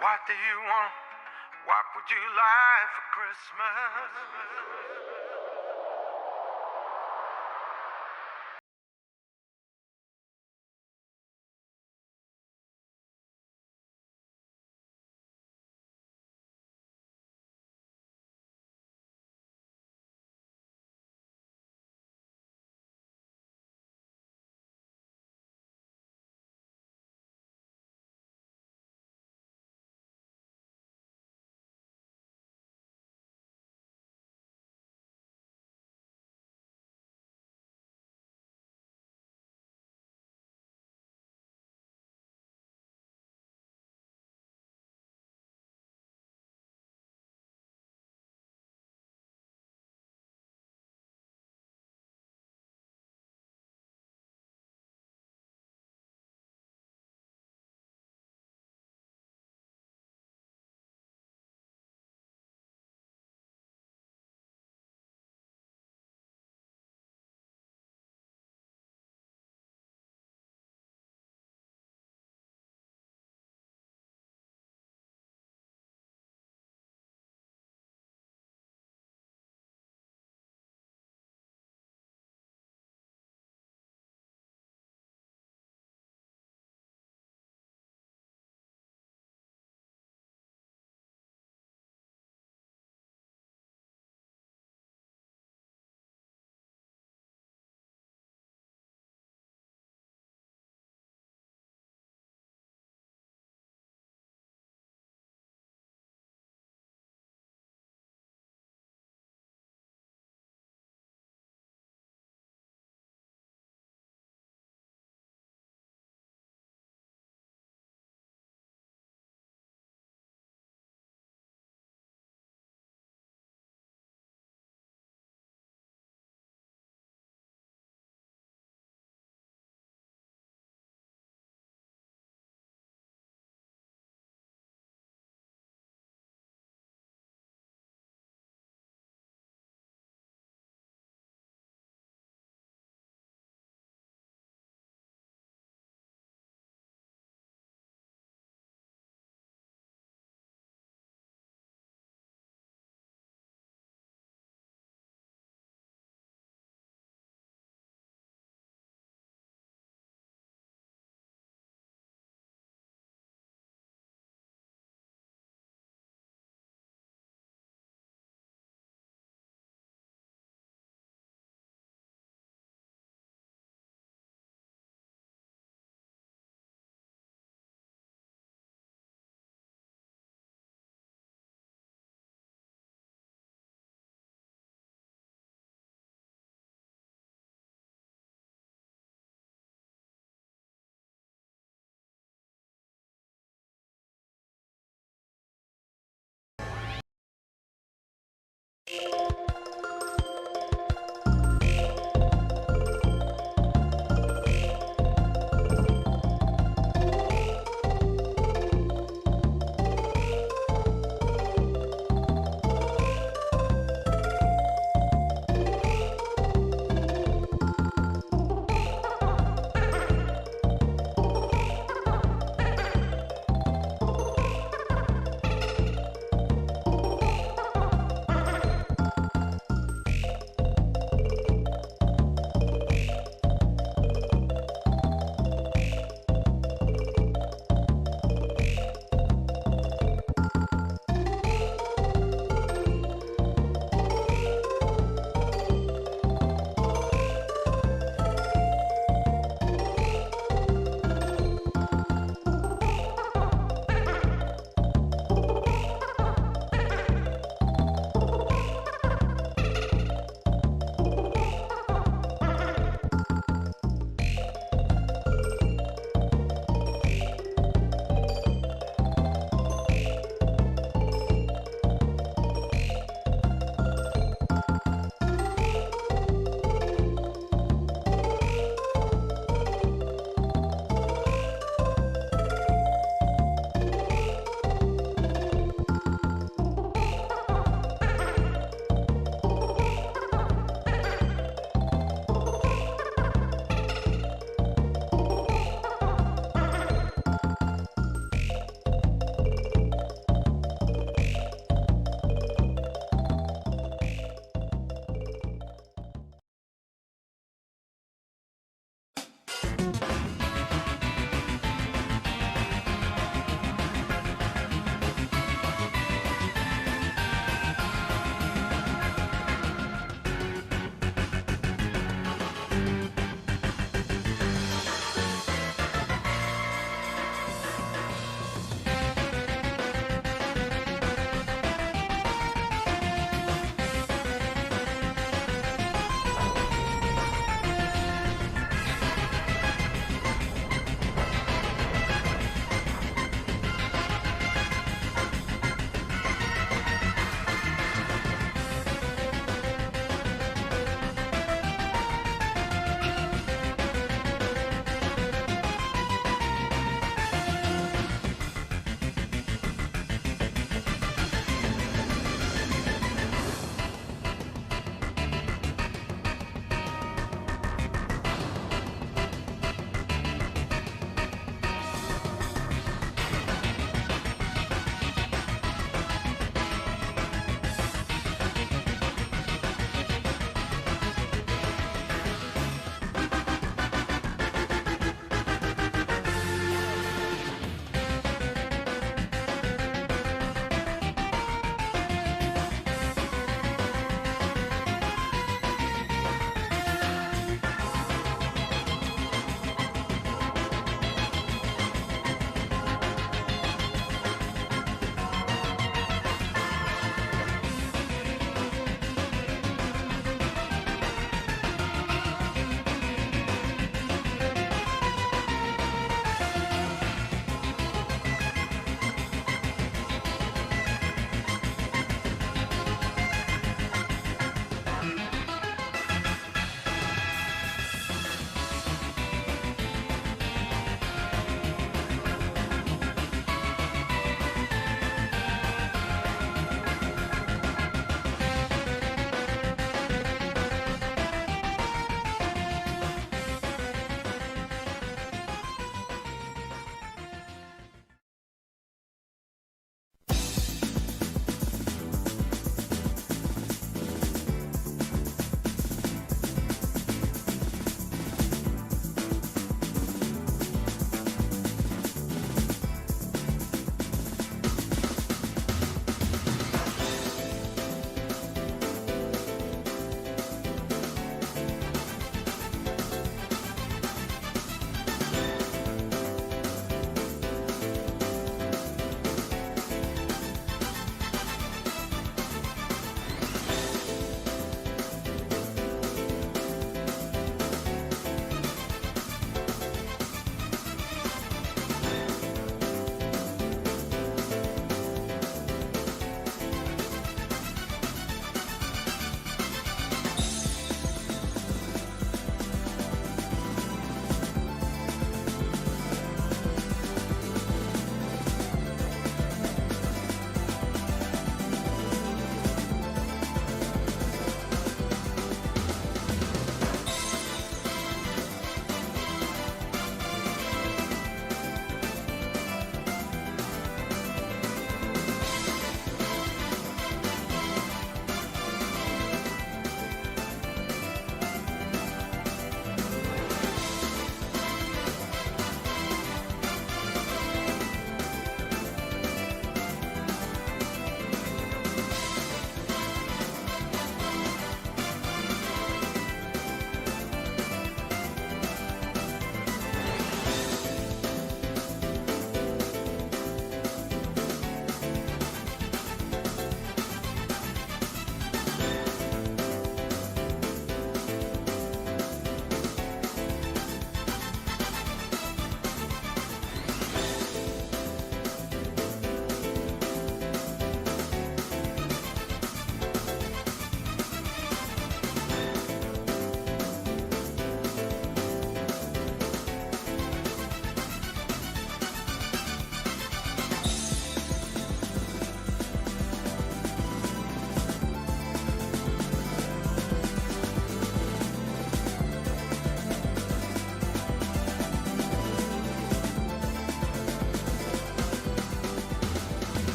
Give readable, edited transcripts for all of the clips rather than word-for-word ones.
What do you want? What would you like for Christmas?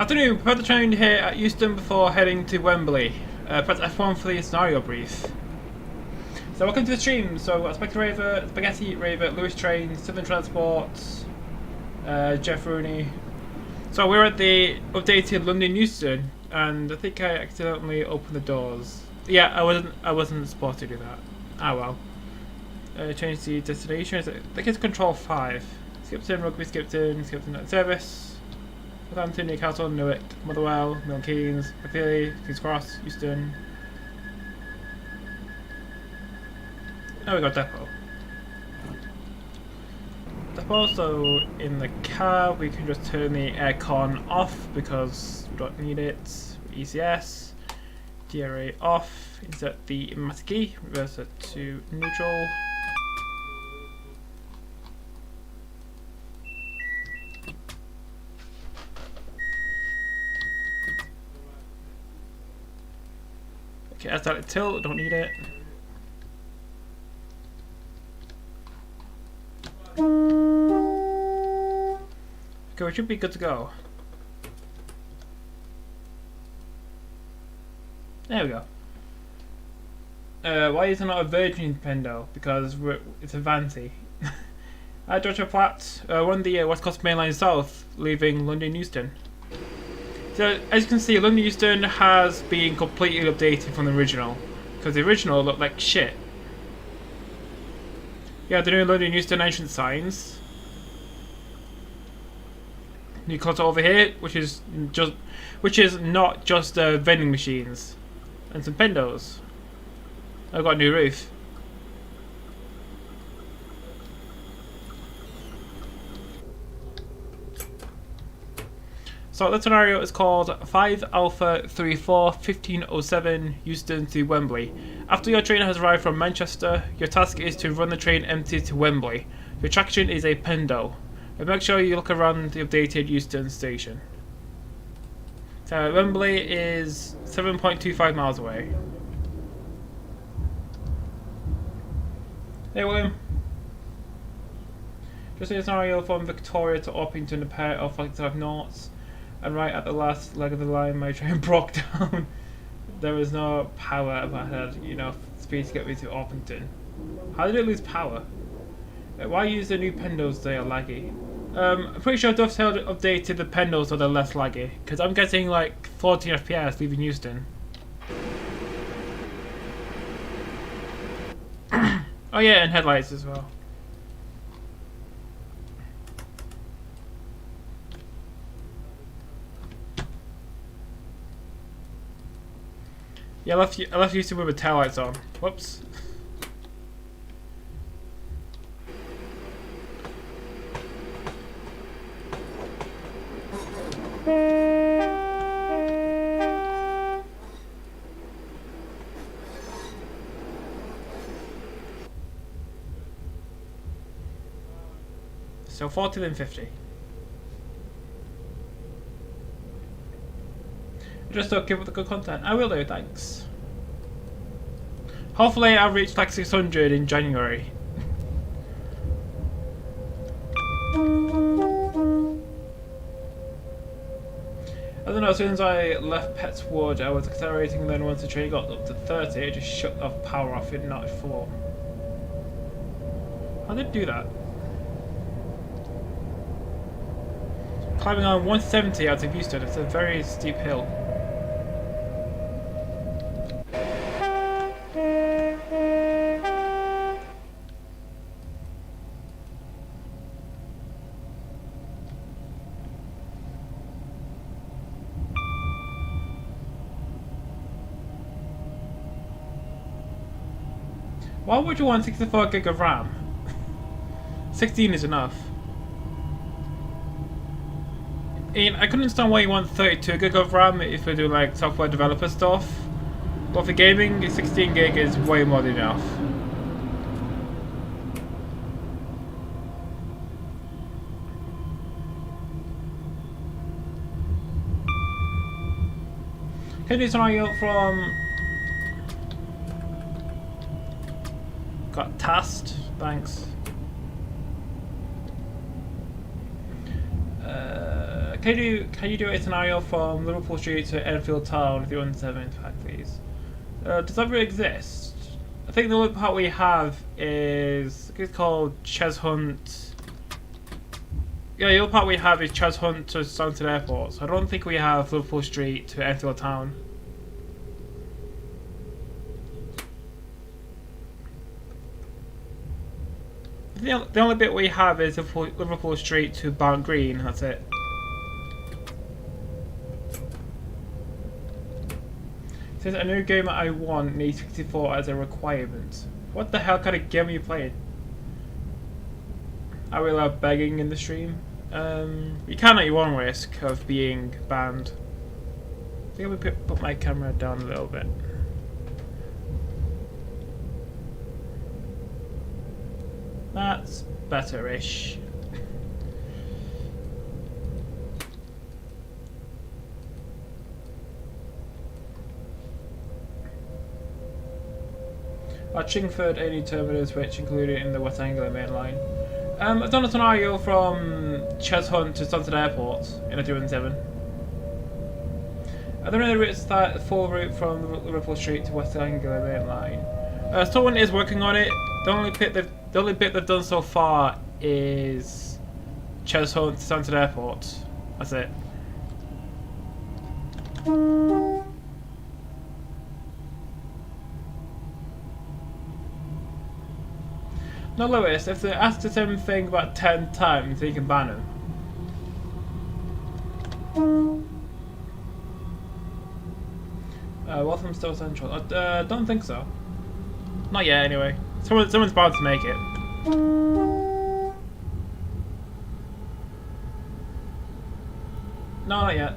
Afternoon, prepare the train here at Euston before heading to Wembley. Press F1 for the scenario brief. So welcome to the stream. So Spaghetti Raver, Lewis Train, Southern Transport, Jeff Rooney. So we're at the updated London Euston, and I think I accidentally opened the doors. Yeah, I wasn't supposed to do that. Ah well. Change the destination. I think it's Control 5. Skipton, Rugby, Skipton at service. Southampton, Newcastle, Newark, Motherwell, Milton Keynes, Piccadilly, King's Cross, Euston. Now we got Depot. So in the car we can just turn the aircon off because we don't need it. ECS, DRA off, insert the master key, reverse it to neutral. Okay, I started tilt, don't need it. Okay, we should be good to go. There we go. Why is it not a Virgin Pendo? Because it's a Vanti. Dr. Platt, on the West Coast Main Line South, leaving London Euston. So, as you can see, London Euston has been completely updated from the original. Because the original looked like shit. Yeah, the new London Euston entrance signs. New clutter over here, which is not just vending machines. And some pendos. I've got a new roof. So that scenario is called 5 Alpha 34 1507 Euston to Wembley. After your train has arrived from Manchester, your task is to run the train empty to Wembley. Your attraction is a pendo. And make sure you look around the updated Euston station. So Wembley is 7.25 miles away. Hey William. Just a scenario from Victoria to Orpington, a pair of 45 knots. And right at the last leg of the line, my train broke down. There was no power, but I had enough speed to get me to Orpington. How did it lose power? Why use the new pendos? They are laggy. I'm pretty sure Dovetail updated the pendos so they're less laggy. Because I'm getting like 14 FPS leaving Euston. Oh yeah, and headlights as well. Yeah, I left Euston with the tail lights on. Whoops. So 40 then 50. Just to keep up the good content. I will do, thanks. Hopefully I'll reach like 600 in January. I don't know, as soon as I left Petswood I was accelerating, then once the train got up to 30 it just shut off power off in not 4. How did it do that? Climbing on 170 out of Euston, it's a very steep hill. Why would you want 64 gig of RAM? 16 is enough. And I couldn't understand why you want 32 gig of RAM if we do like software developer stuff. But for gaming, 16 gig is way more than enough. Can you do something from... Got tasked, thanks. can you do a scenario from Liverpool Street to Enfield Town 317, please? Does that really exist? I think the only part we have is, I think it's called Ches Hunt. Yeah, the only part we have is Ches Hunt to Stansted Airport, so I don't think we have Liverpool Street to Enfield Town. The only bit we have is Liverpool Street to Barnt Green, that's it. It says a new game I want needs 64 as a requirement. What the hell kind of game are you playing? Are we allowed begging in the stream? You can at your own risk of being banned. I think I'm gonna put my camera down a little bit. That's better-ish. At Chingford, any terminals which included in the West Anglia main line. I've done a scenario from Ches Hunt to Stansted Airport in a 217. Are there any routes that full route from Liverpool Street to West Anglia main line? Someone is working on it. The only bit they've done so far is Ches Hunt to Stansted Airport. That's it. No, Lewis, if they ask the same thing about 10 times, you can ban them. Waltham still central? I don't think so. Not yet, anyway. Someone's bound to make it. No, not yet.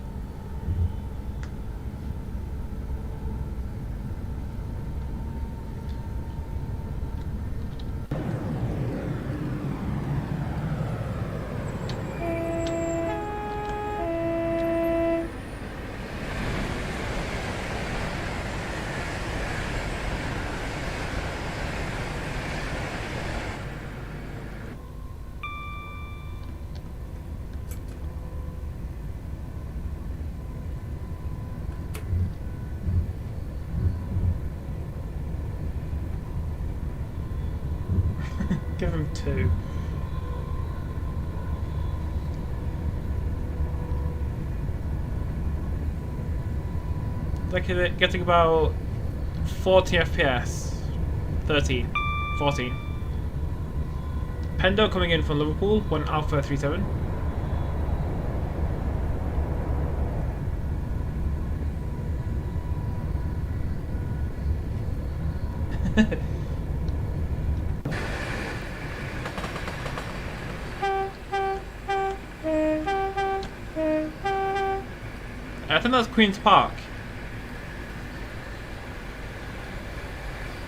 Give him 2. Like getting about 40 FPS. 13. 14. Pendo coming in from Liverpool, 1 Alpha 37. I think that's Queen's Park.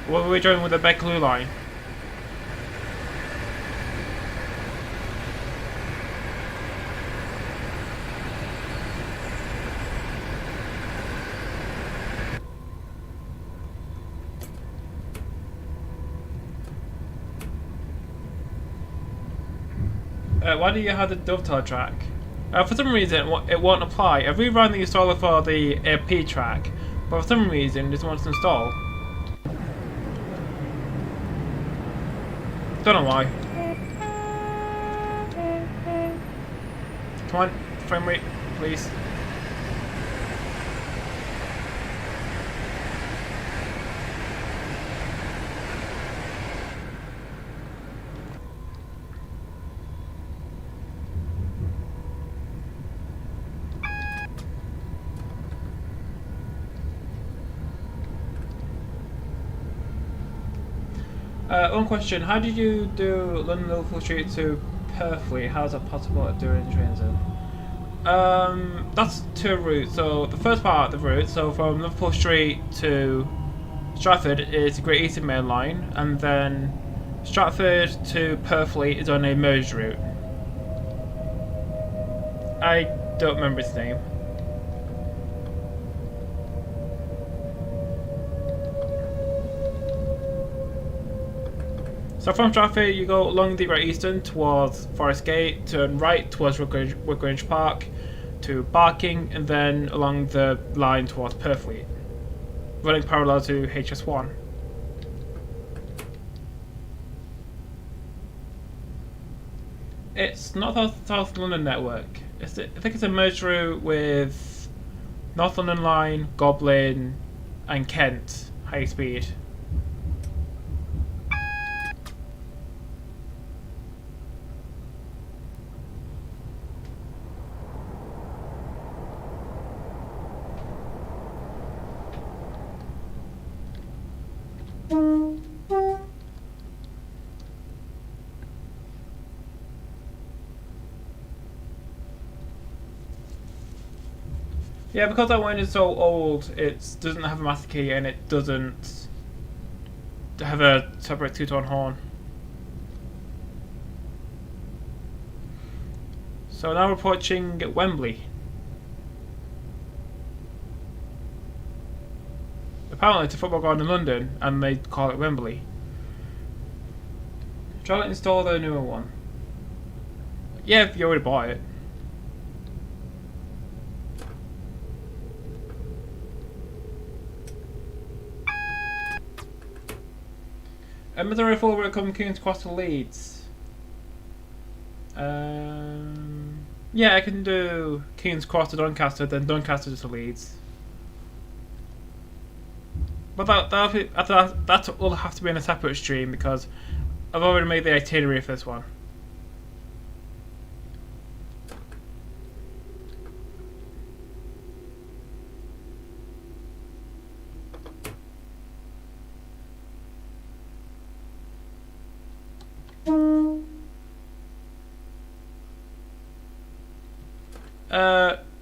What were we driving with the Beckley line? Why do you have the dovetail track? For some reason, it won't apply. I've rerun the installer for the AP track, but for some reason, it doesn't want to install. Don't know why. Come on, frame rate, please. One question, how did you do London Liverpool Street to Purfleet? How is that possible at doing trains in? That's 2 routes. So the first part of the route, so from Liverpool Street to Stratford is the Great Eastern Main Line, and then Stratford to Purfleet is on a merged route. I don't remember its name. So from Stratford, you go along the Great Eastern towards Forest Gate, turn right towards Woodgrange Park, to Barking and then along the line towards Purfleet, running parallel to HS1. It's not the South London network. I think it's a merged route with North London Line, Goblin, and Kent high speed. Yeah, because that one is so old, it doesn't have a master key and it doesn't have a separate two-tone horn. So now we're approaching Wembley. Apparently it's a football ground in London and they call it Wembley. Try to install the newer one. Yeah, if you already bought it. Missouri full route come King's Cross to Leeds. Yeah, I can do King's Cross to Doncaster, then Doncaster to Leeds. But that will have to be in a separate stream because I've already made the itinerary for this one.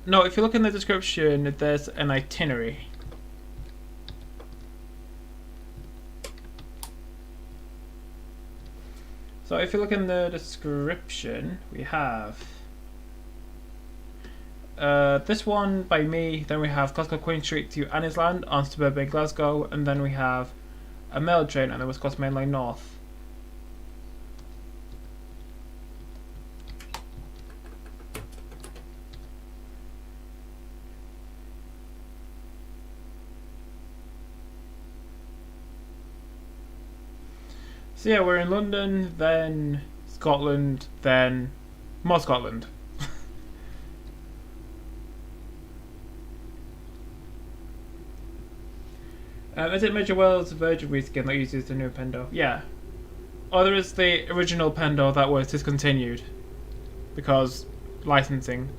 No, if you look in the description, there's an itinerary. So if you look in the description, we have this one by me, then we have Glasgow Queen Street to Anniesland on suburban Glasgow, and then we have a mail train on the West Coast Main Line North. So yeah, we're in London, then Scotland, then more Scotland. Is it Major Wells Virgin reskin that uses the new Pendo? Yeah. Or there is the original Pendo that was discontinued because licensing.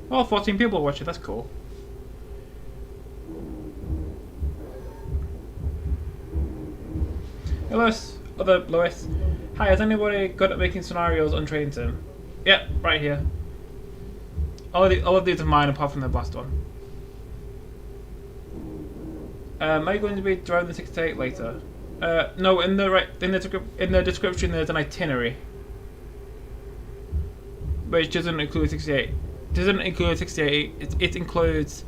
Oh, 14 people watch it, that's cool. Hey Lewis, Lewis. Hi, is anybody good at making scenarios on Train Sim? Yep, right here. All of these are mine apart from the last one. Am I going to be driving the 68 later? No, in the description there's an itinerary. Which doesn't include 68. Doesn't include 68, it includes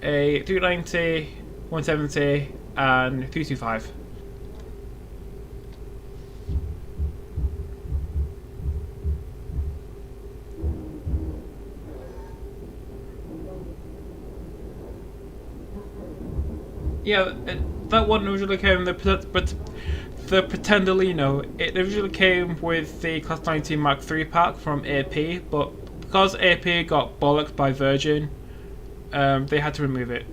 a 390, 170 and 325. Yeah, that one originally came the Pretendolino. It originally came with the Class 19 Mark III pack from AP, but because AP got bollocked by Virgin, they had to remove it.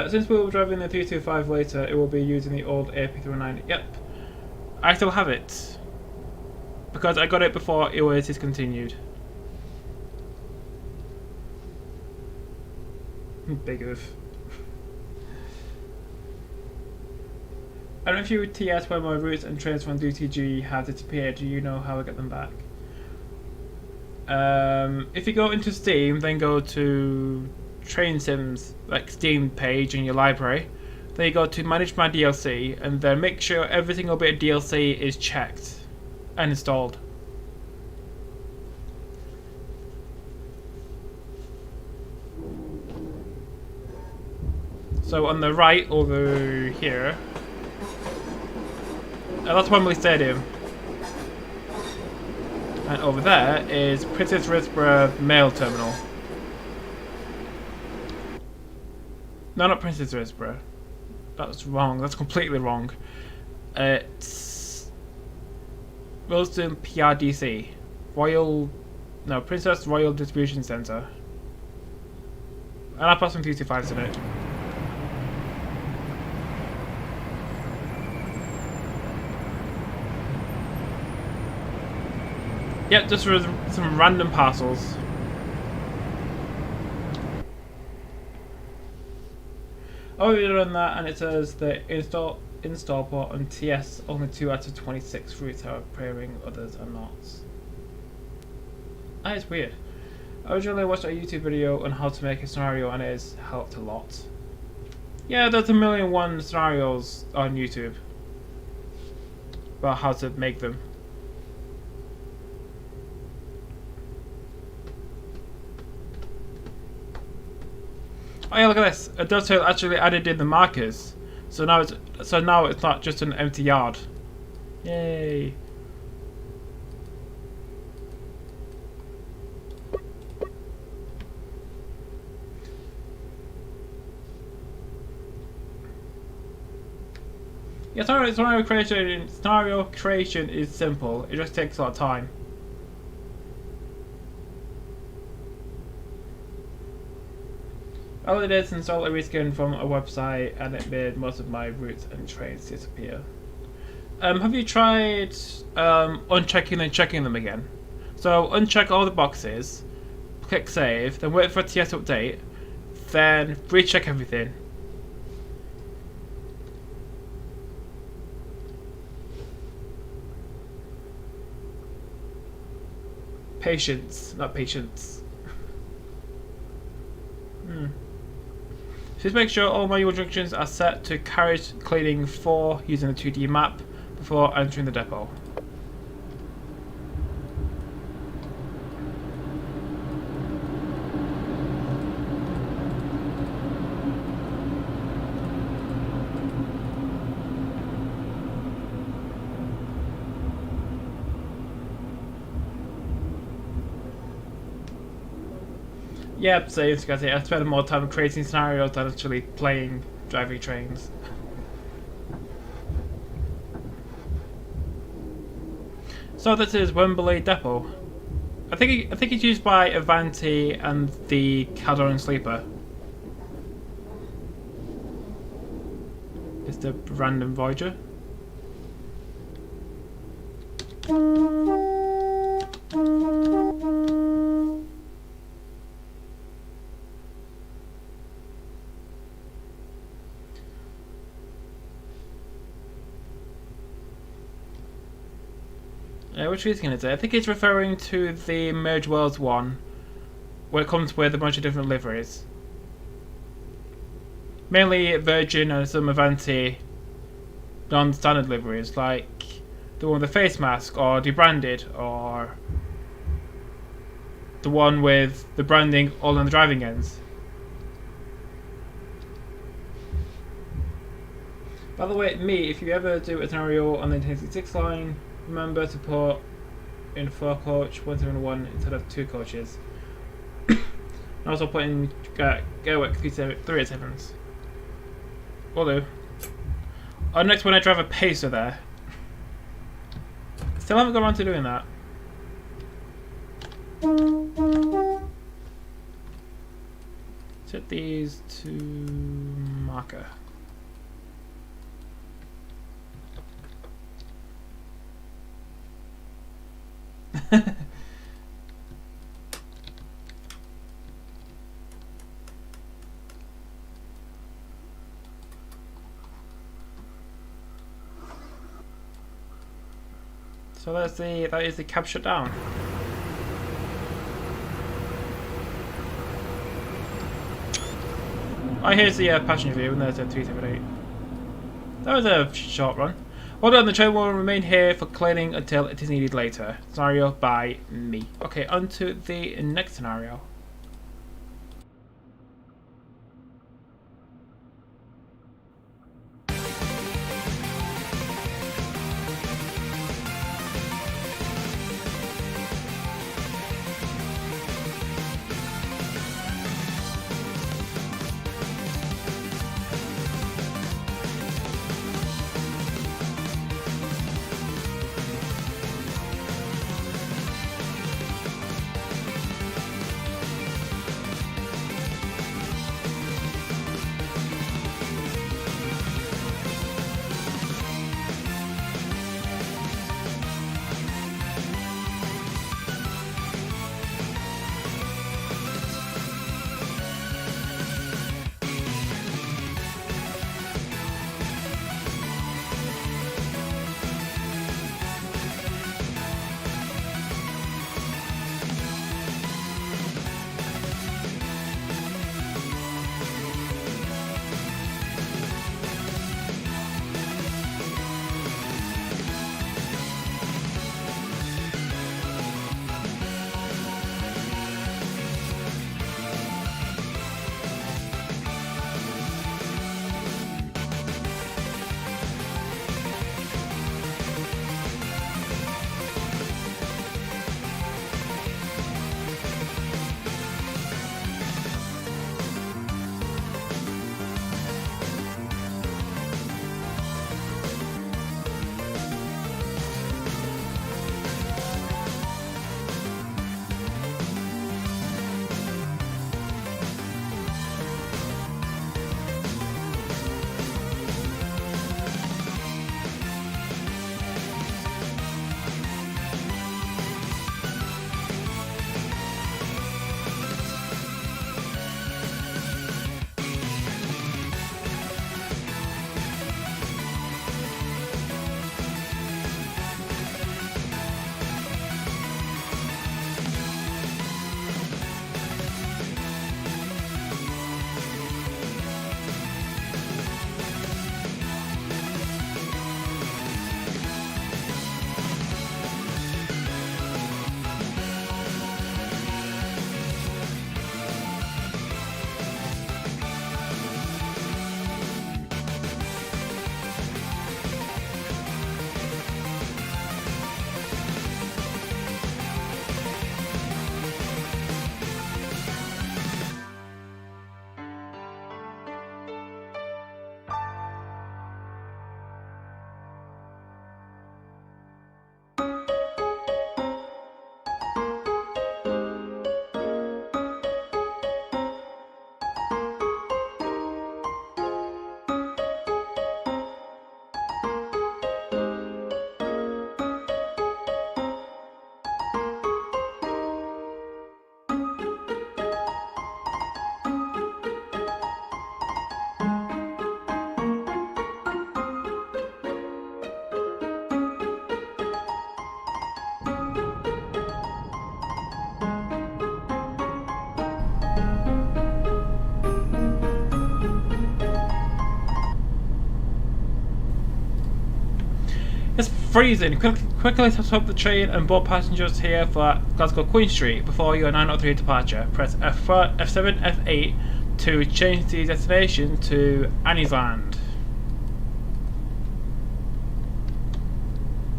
Since we will be driving the 325 later, it will be using the old AP390. Yep, I still have it because I got it before it was discontinued. Big oof. I don't know if you would TS where my routes and trains from DTG have disappeared. Do you know how I get them back? If you go into Steam, then go to Train Sims, like Steam page in your library, Then you go to manage my DLC, and then make sure every single bit of DLC is checked and installed. So on the right over here, that's Wembley Stadium. And over there is Princess Risborough Mail Terminal. No, not Princess Risborough. That's wrong. That's completely wrong. It's Euston PRDC. Princess Royal Distribution Centre. And I'll put some 225s in it. Yep, just for some random parcels. Oh, we've done that, and it says the install port on TS only 2 out of 26 routes are appearing, others are not. That is weird. I originally watched a YouTube video on how to make a scenario, and it has helped a lot. Yeah, there's 1,000,001 scenarios on YouTube about how to make them. Oh yeah, look at this. A dovetail actually added in the markers. So now it's not just an empty yard. Yay. Yeah, scenario creation is simple. It just takes a lot of time. All it is install a reskin from a website, and it made most of my routes and trains disappear. Have you tried unchecking and checking them again? So uncheck all the boxes, click save, then wait for a TS update, then recheck everything. Patience, not patience. Just make sure all manual junctions are set to carriage cleaning 4 using the 2D map before entering the depot. Yep, so as you guys say, I spend more time creating scenarios than actually playing driving trains. So this is Wembley Depot. I think it's used by Avanti and the Calderon Sleeper. It's the random Voyager. Which region is it? I think it's referring to the Merge Worlds one, where it comes with a bunch of different liveries. Mainly Virgin and some Avanti non-standard liveries, like the one with the face mask, or debranded, or the one with the branding all on the driving ends. By the way, if you ever do a scenario on the 1066 line, remember to put in 4 coach 171 instead of 2 coaches. And also put in Gerwick 387s. Will do. Next when I drive a pacer there. Still haven't got around to doing that. Set these to marker. So that is the cab shut down. Oh, here's the passenger view, and there's a 378. That was a short run. Hold on, the train will remain here for cleaning until it is needed later. Scenario by me. Okay, on to the next scenario. It's freezing. Quickly set up the train and board passengers here for Glasgow Queen Street before your 9:03 departure. Press F7, F8 to change the destination to Anniesland.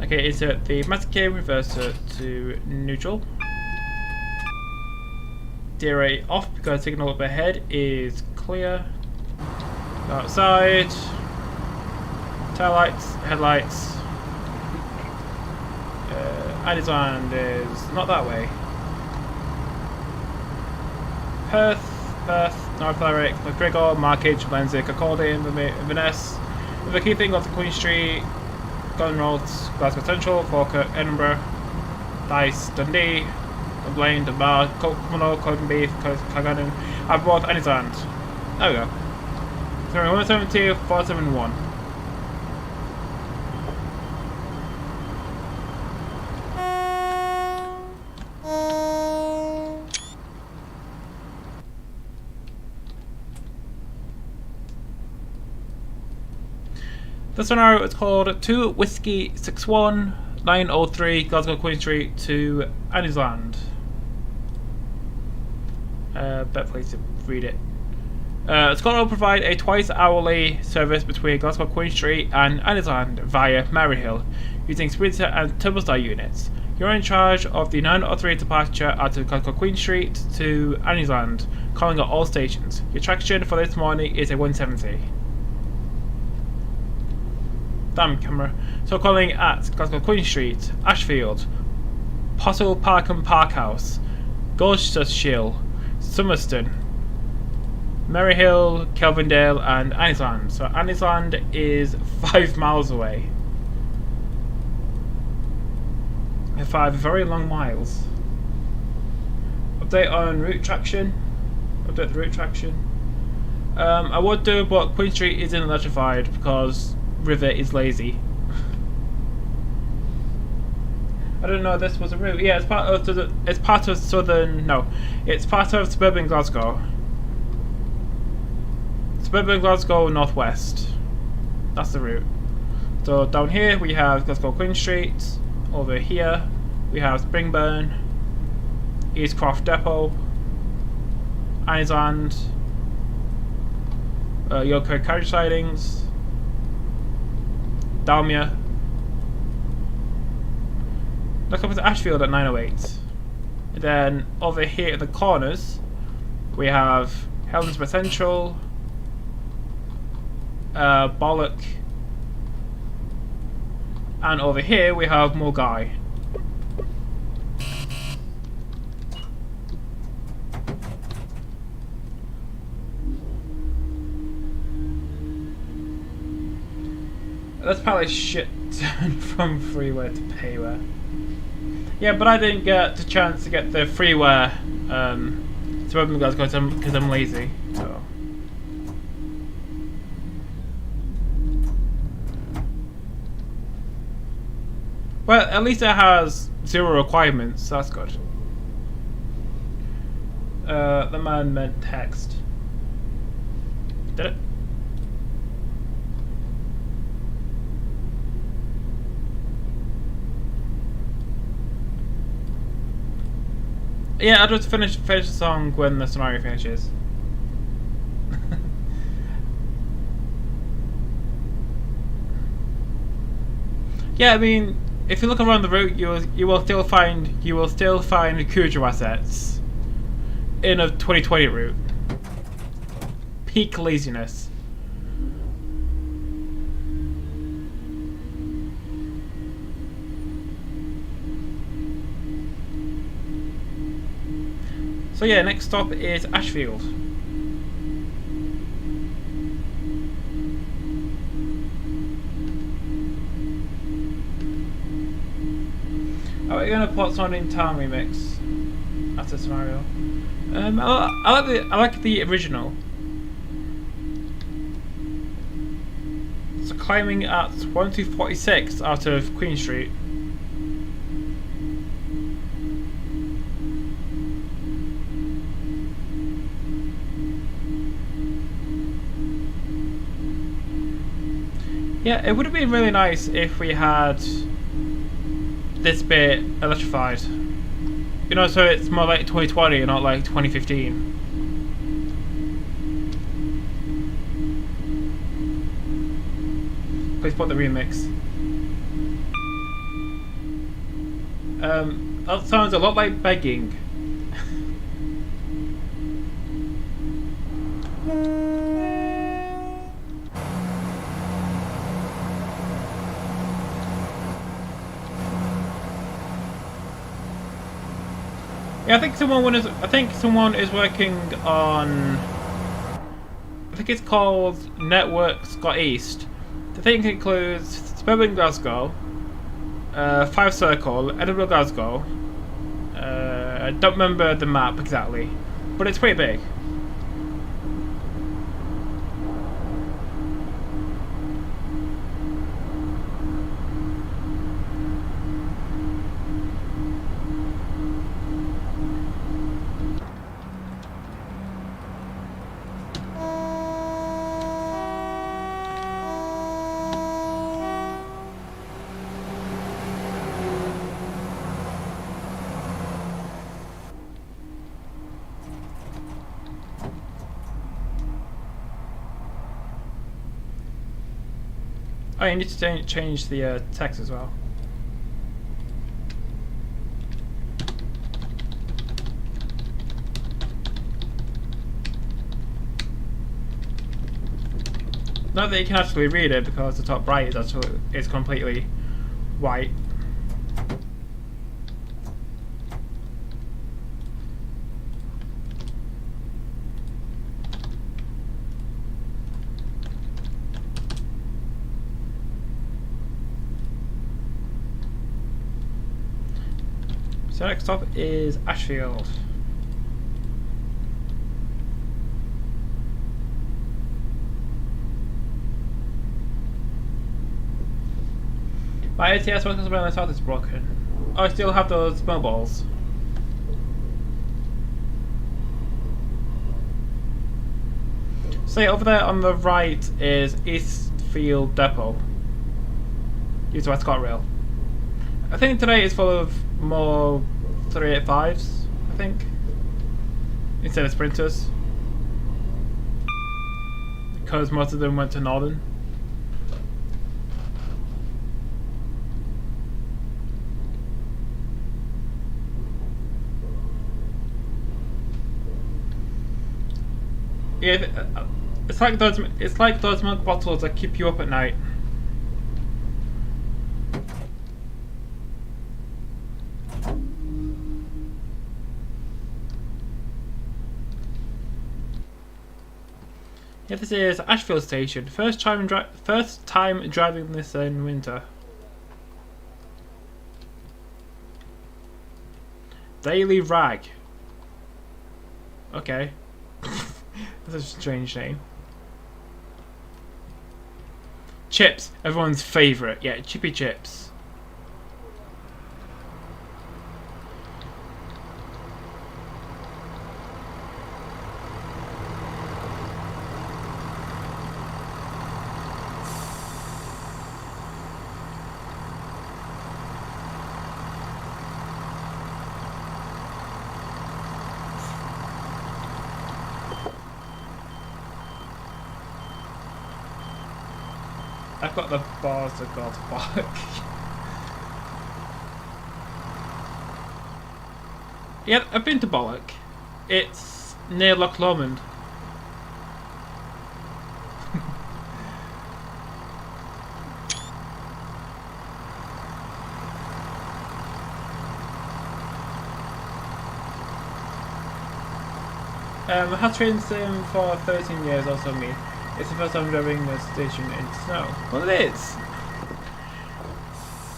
Okay, insert the master key, reverse it to neutral. Itinerary off because signal up ahead is clear. Go outside. Tail lights, headlights. Anniesland is not that way. Perth, North Lanark, McGregor, Markage, Lensick, Accordion, Inverness. The key thing on the Queen Street, Golden Roads, Glasgow Central, Falkirk, Edinburgh, Dice, Dundee, Dublin, Dunbar, Cumnock, Coddenbeath, Cagadan, Aberworth, Anniesland. There we go. 172, 471. This scenario is called 2 Whiskey 61 903 Glasgow Queen Street to Anniesland. Better place to read it. Scotland will provide a twice hourly service between Glasgow Queen Street and Anniesland via Maryhill using Sprinter and Turbostar units. You're in charge of the 903 departure out of Glasgow Queen Street to Anniesland, calling at all stations. Your traction for this morning is a 170. Damn camera. So calling at Glasgow Queen Street, Ashfield, Pottle Park and Parkhouse, Gloucestershire, Somerston, Maryhill, Kelvindale and Anniesland. So Anniesland is 5 miles away. 5 very long miles. Update on route traction. Update the route traction. I would do, but Queen Street isn't electrified because River is lazy. I don't know. This was a route. Yeah, it's part of southern. No, it's part of suburban Glasgow. Suburban Glasgow northwest. That's the route. So down here we have Glasgow Queen Street. Over here we have Springburn, Eastcroft Depot, Anniesland, Yoker carriage sidings, Dalmia. Look up to Ashfield at 908. And then over here in the corners we have Helensburgh Central, Bollock, and over here we have Mulgai. That's probably shit from freeware to payware. Yeah, but I didn't get the chance to get the freeware suburban guys because I'm lazy. So. Well, at least it has 0 requirements. So that's good. The man meant text. Did it? Yeah, I'll just finish the song when the scenario finishes. Yeah, I mean, if you look around the route, you will still find Cujo assets in a 2020 route. Peak laziness. So yeah, next stop is Ashfield. Oh, we're gonna put someone in town remix. That's a scenario. I like the original. So climbing at 1246 out of Queen Street. Yeah, it would have been really nice if we had this bit electrified. You know, so it's more like 2020 and not like 2015. Please put the remix. That sounds a lot like begging. Yeah, I think someone is working on. I think it's called Network Scott East. The thing includes suburban Glasgow, 5 Circle, Edinburgh Glasgow. I don't remember the map exactly, but it's pretty big. Oh, you need to change the text as well. Not that you can actually read it because the top right is completely white. So next stop is Ashfield. My ATS works around the south is broken. Oh, I still have those mobiles. So over there on the right is Eastfield Depot. Use West Rail. I think today is full of more 385s, I think, instead of sprinters, because most of them went to Northern. Yeah, it's like those milk bottles that keep you up at night. Yeah, this is Ashfield Station. First time driving this in winter. Daily Rag. Okay. That's a strange name. Chips, everyone's favourite. Yeah, chippy chips. I've got the bars of God's bark. Yeah, I've been to Bollock. It's near Loch Lomond. I have trained sim for 13 years, also me. It's the first time driving the station in snow. Well, it is.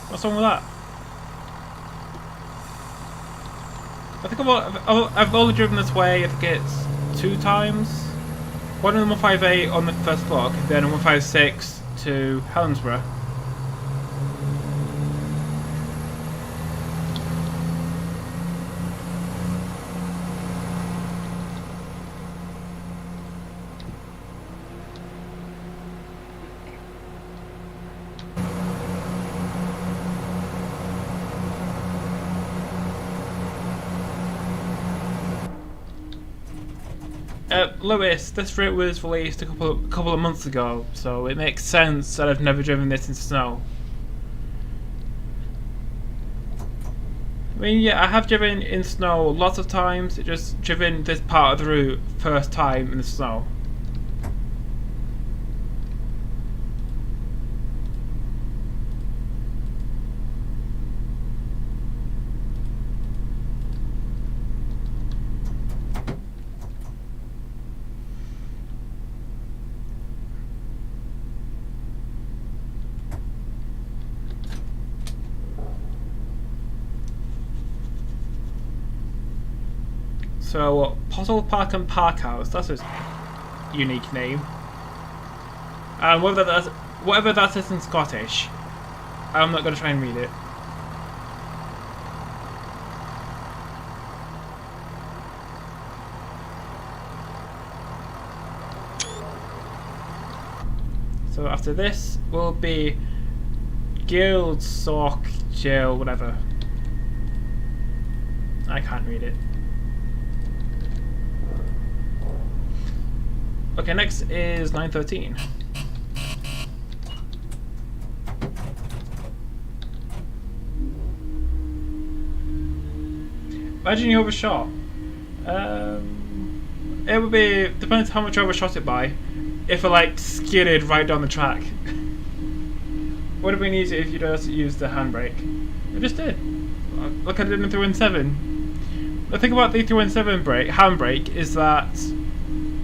What's wrong with that? I think I've only driven this way, I think it's 2 times. One in the 158 on the first block, then a 156 to Helensburgh. Lewis, this route was released a couple of months ago, so it makes sense that I've never driven this in snow. I mean, yeah, I have driven in snow lots of times, just driven this part of the route first time in the snow. So, Pottle Park and Park House, that's a unique name. And whatever that is in Scottish, I'm not going to try and read it. So after this will be Guild Sock Jail, whatever. I can't read it. Okay, next is 913. Imagine you overshot. It would be, depends how much I overshot it by. If it like skidded right down the track. Would have been easier if you just used the handbrake. I just did. Look, I did in 317. The thing about the 317 handbrake is that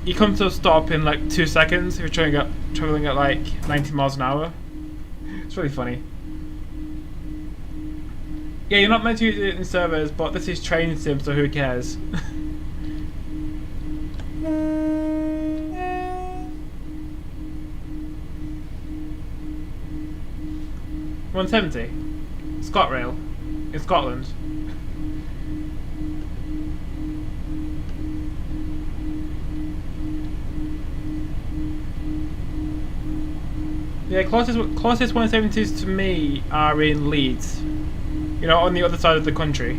you come to a stop in like 2 seconds if you're traveling at like 90 miles an hour. It's really funny. Yeah, you're not meant to use it in servers, but this is train sim, so who cares? 170. ScotRail in Scotland. Yeah, closest 170s to me are in Leeds. You know, on the other side of the country.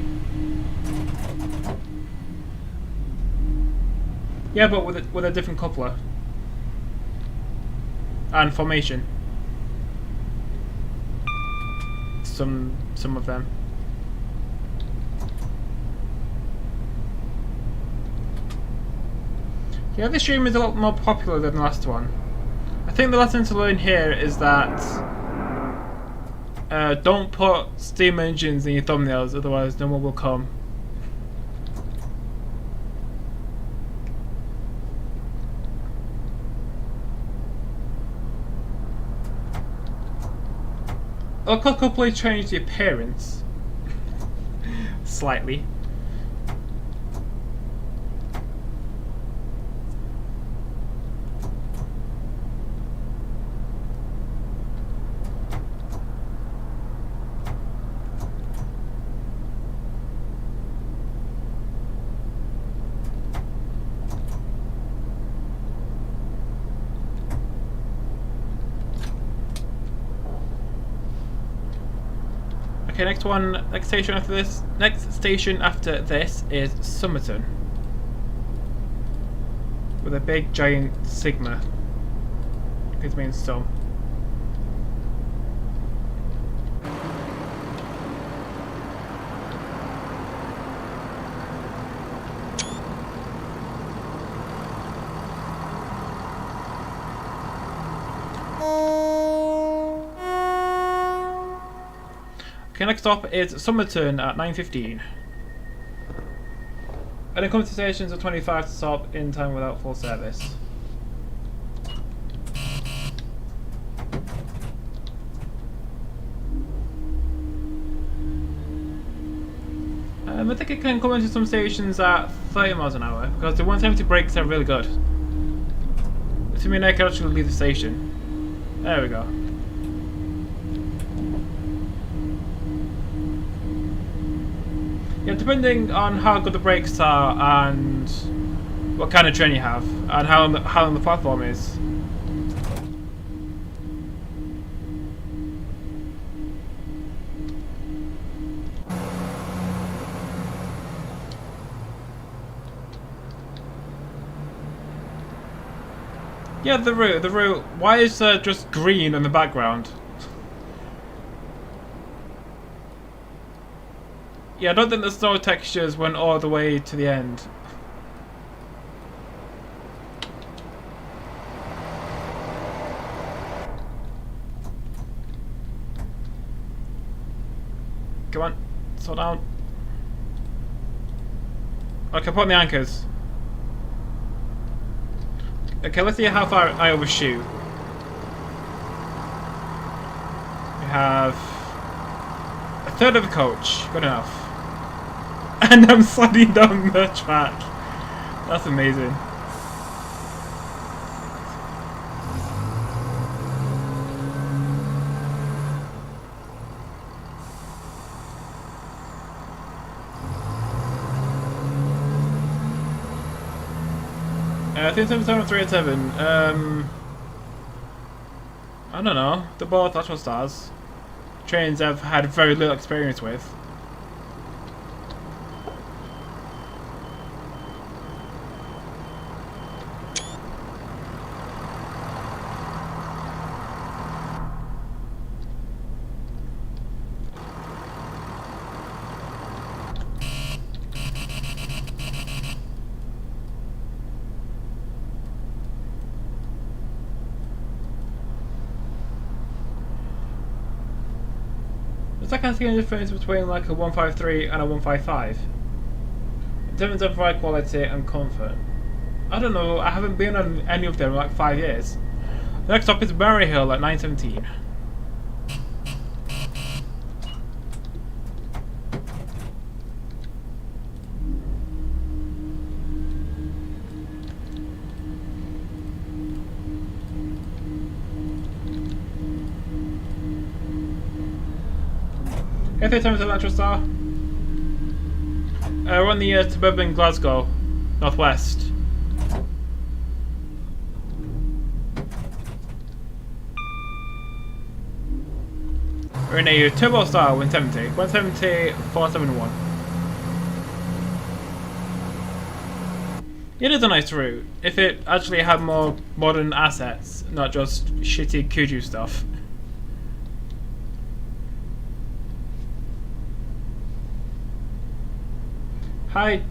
Yeah, but with a different coupler and formation. Some of them. Yeah, this stream is a lot more popular than the last one. I think the lesson to learn here is that don't put steam engines in your thumbnails, otherwise no one will come. I'll probably change the appearance slightly. Okay, next station after this is Somerton. With a big giant sigma. This means some. Okay, next stop is Somerton at 9:15. And then come to stations at 25 to stop in time without full service. I think it can come into some stations at 30 miles an hour because the 170 brakes are really good. To mean I can actually leave the station. There we go. Yeah, depending on how good the brakes are and what kind of train you have and how long the platform is. Yeah, the route. Why is there just green in the background? Yeah, I don't think the snow textures went all the way to the end. Come on, slow down. Okay, put on the anchors. Okay, let's see how far I overshoot. We have a third of the coach. Good enough. And I'm sliding down the track. That's amazing. I think 387. I don't know. They're both actual stars. Trains I've had very little experience with. I can't see any difference between like a 153 and a 155. In terms of ride quality and comfort. I don't know, I haven't been on any of them in like 5 years. Next up is Maryhill at 917. Hey, 3 times Electro Star. We're on the suburban Glasgow, northwest. We're in a Turbo Star 170, 170 471. It is a nice route, if it actually had more modern assets, not just shitty Kuju stuff. Hi,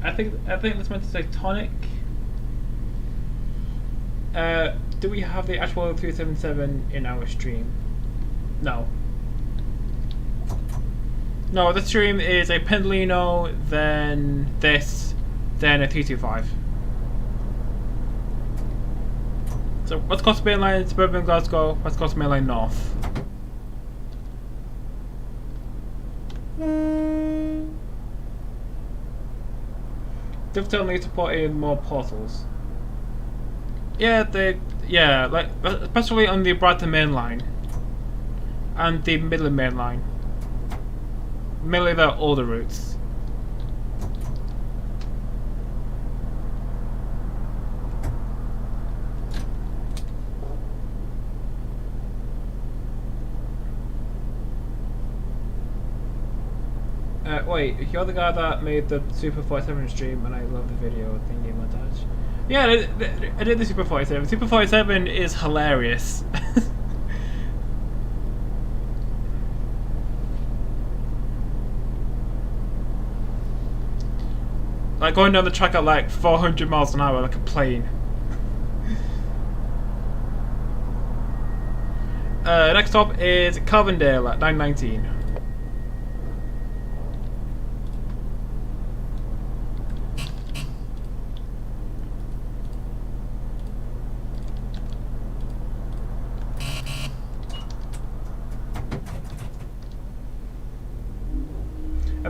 I think that's meant to say tonic. Do we have the actual 377 in our stream? No. No, the stream is a Pendolino, then this, then a 325. So what's Coast Mainline suburban Glasgow? What's Coast Mainline North? Definitely need to put in more portals. Yeah, like especially on the Brighton main line and the Midland main line. Mainly the older routes. Wait, you're the guy that made the Super 47 stream and I love the video thingy montage. Yeah, I did the Super 47. Super 47 is hilarious. Like going down the track at like 400 miles an hour like a plane. Next stop is Calvindale at 919.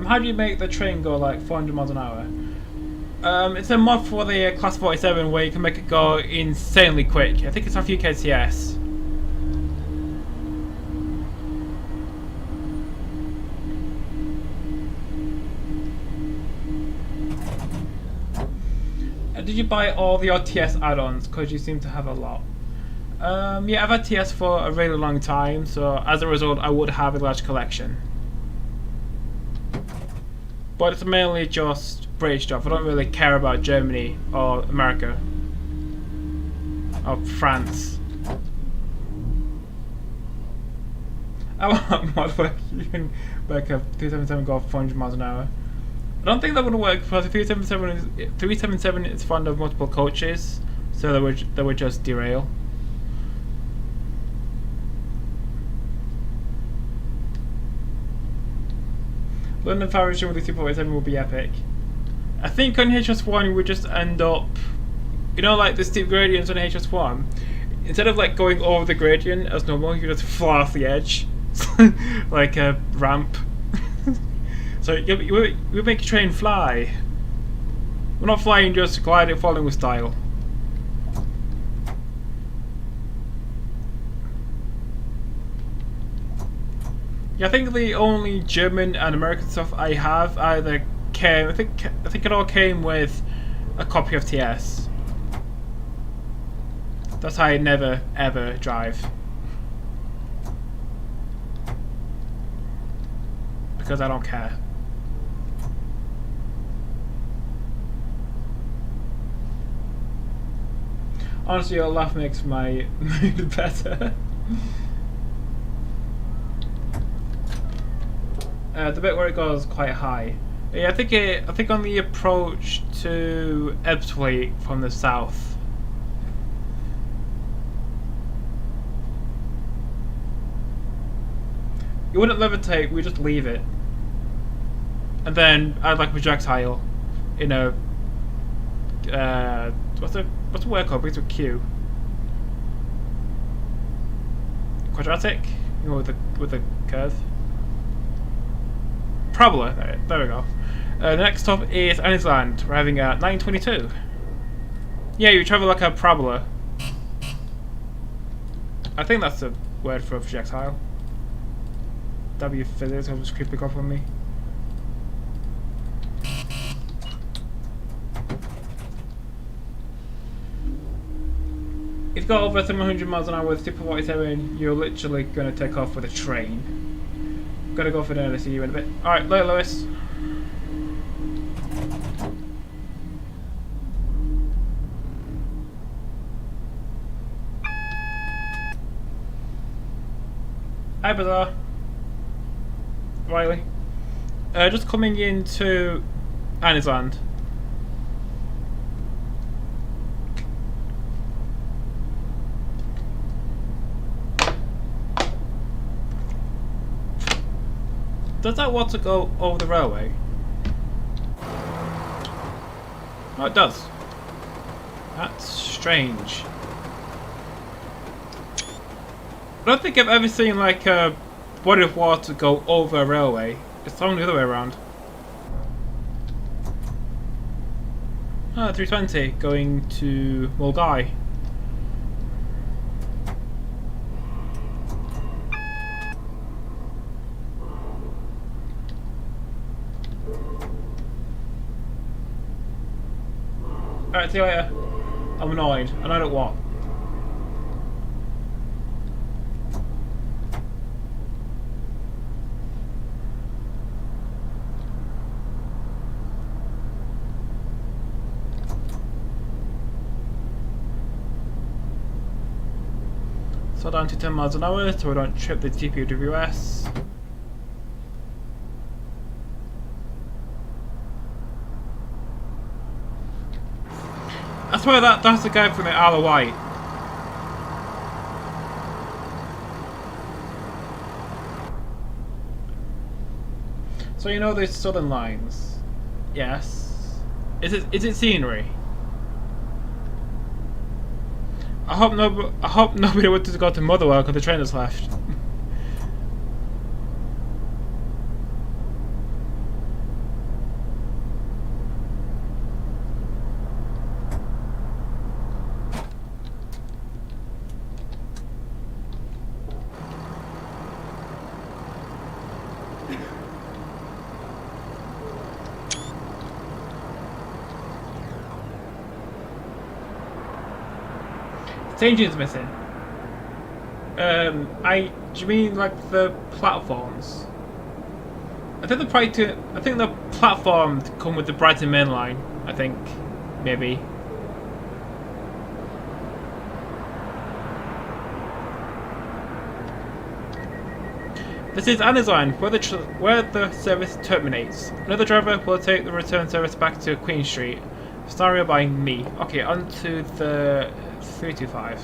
How do you make the train go like 400 miles an hour? It's a mod for the Class 47 where you can make it go insanely quick. I think it's off UKTS. Did you buy all the TS add-ons? Because you seem to have a lot. Yeah, I've had TS for a really long time, so as a result I would have a large collection. But it's mainly just British stuff. I don't really care about Germany or America or France. I want mod where you can make a 377 go 400 miles an hour. I don't think that would work because the 377 is fond of multiple coaches, so they would just derail. London Fire with the 247 will be epic. I think on HS1 we just end up, you know, like the steep gradients on HS1. Instead of like going over the gradient as normal, you just fly off the edge, like a ramp. So you make your train fly. We're not flying, just gliding, falling with style. Yeah, I think the only German and American stuff I have either came. I think it all came with a copy of TS. That's how I never ever drive, because I don't care. Honestly, your laugh makes my mood better. The bit where it goes quite high. Yeah, I think on the approach to Ebbsfleet from the south. You wouldn't levitate, we just leave it. And then add like a projectile in a what's the word called? Begins with Q. Quadratic? You know, with the curve. Parabola. There we go. The next stop is Anniesland, arriving at 9:22. Yeah, you travel like a parabola. I think that's the word for a projectile. W physics was creeping up on me. If you've got over 700 miles an hour with Super 47, you're literally going to take off with a train. Gotta go for dinner, see you in a bit. Alright, later, Lewis. Hi, Bazaar. Riley. Just coming into Anniesland. Does that water go over the railway? Oh, it does. That's strange. I don't think I've ever seen like a body of water go over a railway. It's only the other way around. Ah, 320 going to Mulgai. Alright, see you later. I'm annoyed. Annoyed at what? Slow down to 10 miles an hour so we don't trip the GPWS. I swear that's the guy from the Isle of Wight. So you know those southern lines? Yes. Is it scenery? I hope nobody wanted to go to Motherwell because the train has left. The engine's missing. Do you mean like the platforms? I think the platforms come with the Brighton Main Line. I think, maybe. This is Anniesland, where the service terminates. Another driver will take the return service back to Queen Street. Scenario by me. Okay, on to the 325.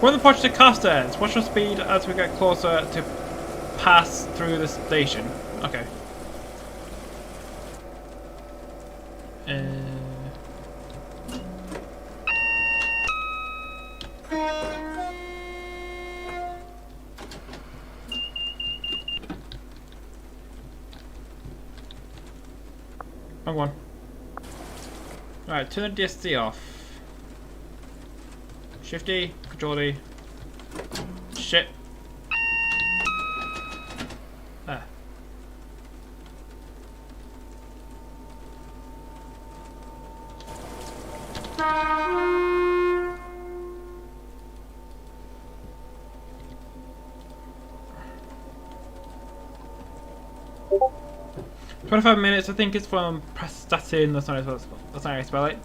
We're on the approach to Carstairs. Watch your speed as we get closer to pass through the station. Okay. Wrong one. Right, turn the DSC off. Shifty, Control D. Shit. Ah. "25 minutes, I think it's from Prestatin, that's not how I spell it.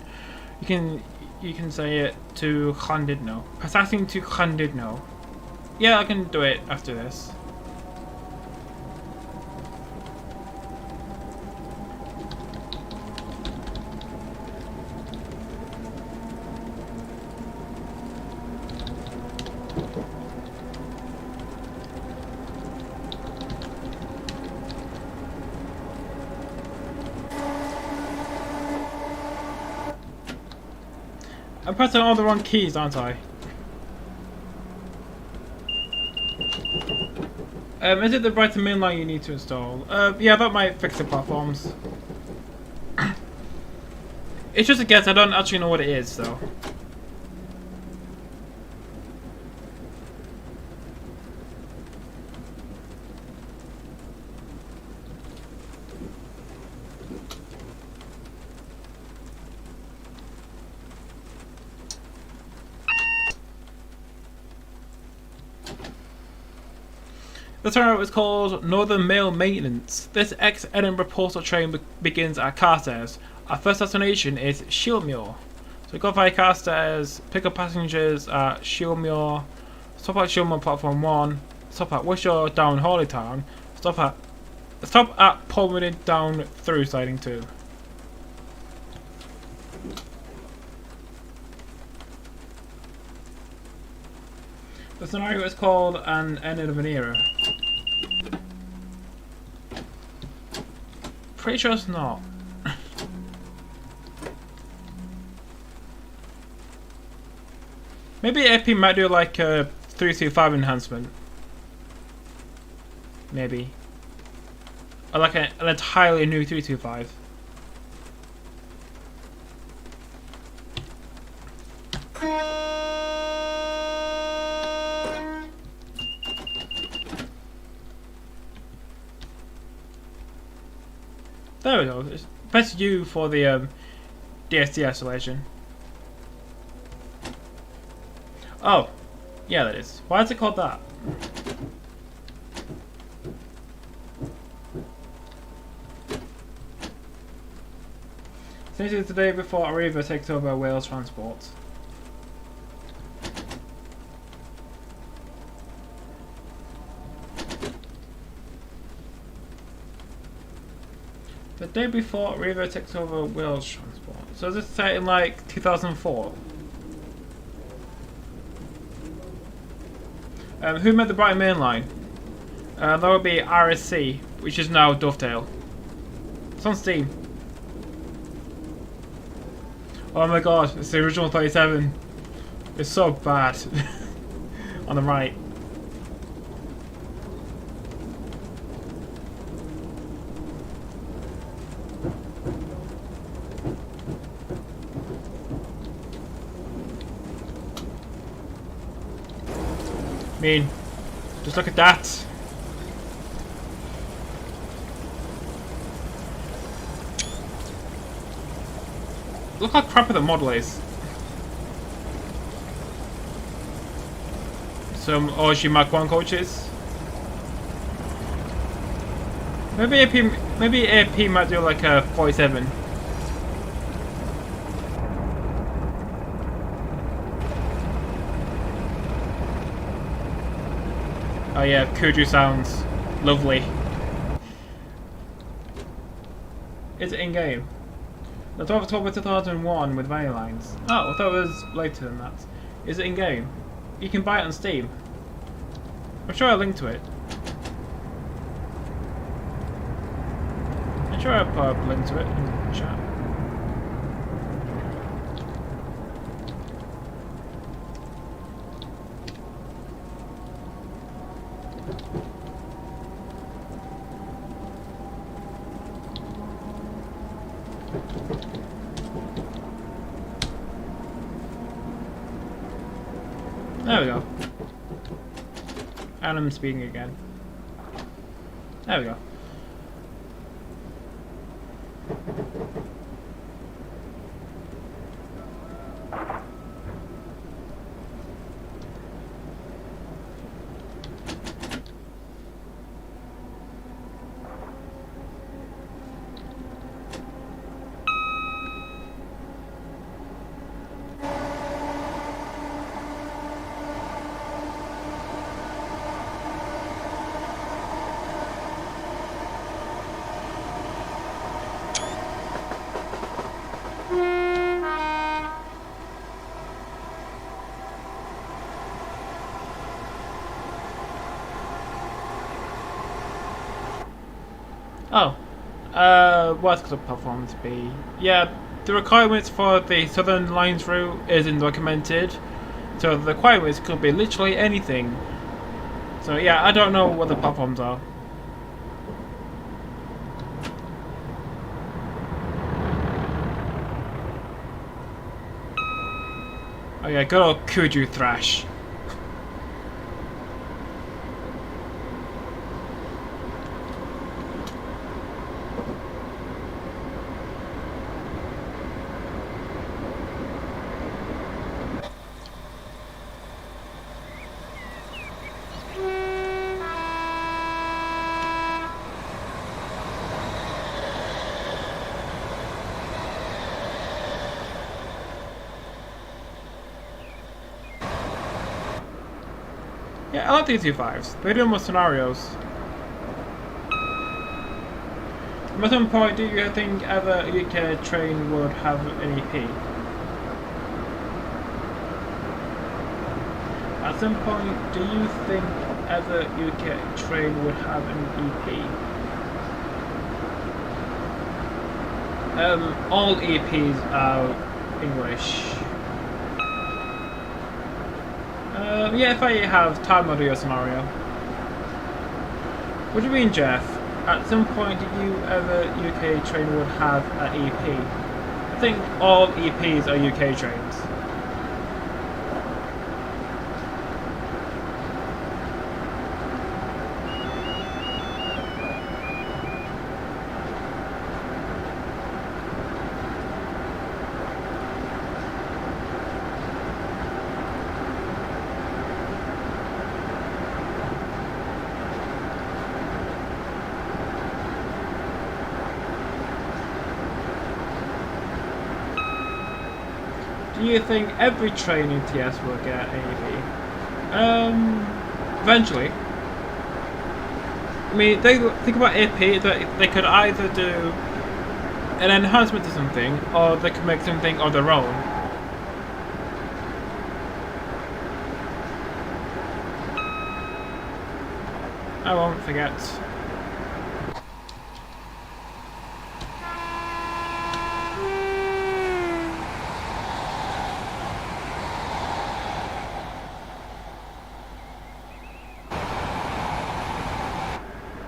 You can say it to Llandudno. Prestatin to Llandudno. Yeah, I can do it after this. I'm pressing all the wrong keys, aren't I? Is it the Brighton main line you need to install? Yeah, that might fix the platforms. It's just a guess, I don't actually know what it is, though. The turnout is called Northern Mail Maintenance. This ex-Edinburgh postal train begins at Carstairs. Our first destination is Shieldmuir. So we go via Carstairs, pick up passengers at Shieldmuir, stop at Shieldmuir platform 1, stop at Wishaw down Holytown, stop at Pulmoney down through siding 2. The scenario is called An End of an Era. Pretty sure it's not. Maybe AP might do like a 325 enhancement. Maybe. Or like an entirely new 325. There we go. Press U for the DSD isolation. Oh, yeah, that is. Why is it called that? Since it's the day before Arriva takes over Wales Transport. The day before Arriva takes over Wales Transport. So is this set in like 2004? Who made the Brighton Main Line? That would be RSC, which is now Dovetail. It's on Steam. Oh my god, it's the original 37. It's so bad. On the right. I mean, just look at that. Look how crappy the model is. Some OG Mark 1 coaches. Maybe AP might do like a 47. Oh yeah, Kuju sounds lovely. Is it in game? The 12th October 2001 with vanilla lines. Oh, I thought it was later than that. Is it in game? you can buy it on Steam. I'm sure I'll link to it. I'm sure I'll put a link to it in the chat. There we go. And I'm speaking again. There we go. Oh, what could the performance be? Yeah, the requirements for the Southern Lines route isn't documented, so the requirements could be literally anything. So yeah, I don't know what the platforms are. Oh yeah, good old Kuju Thrash. Yeah, I like these U5s. They do more scenarios. At some point, do you think ever a UK train would have an EP? At some point, do you think ever UK train would have an EP? All EPs are English. Yeah, if I have time, I'll do a scenario. What do you mean, Jeff? At some point, did you ever UK train would have an EP? I think all EPs are UK trains. Do you think every train in TS will get AP? Eventually. I mean, think about AP, that they could either do an enhancement to something, or they could make something of their own. I won't forget.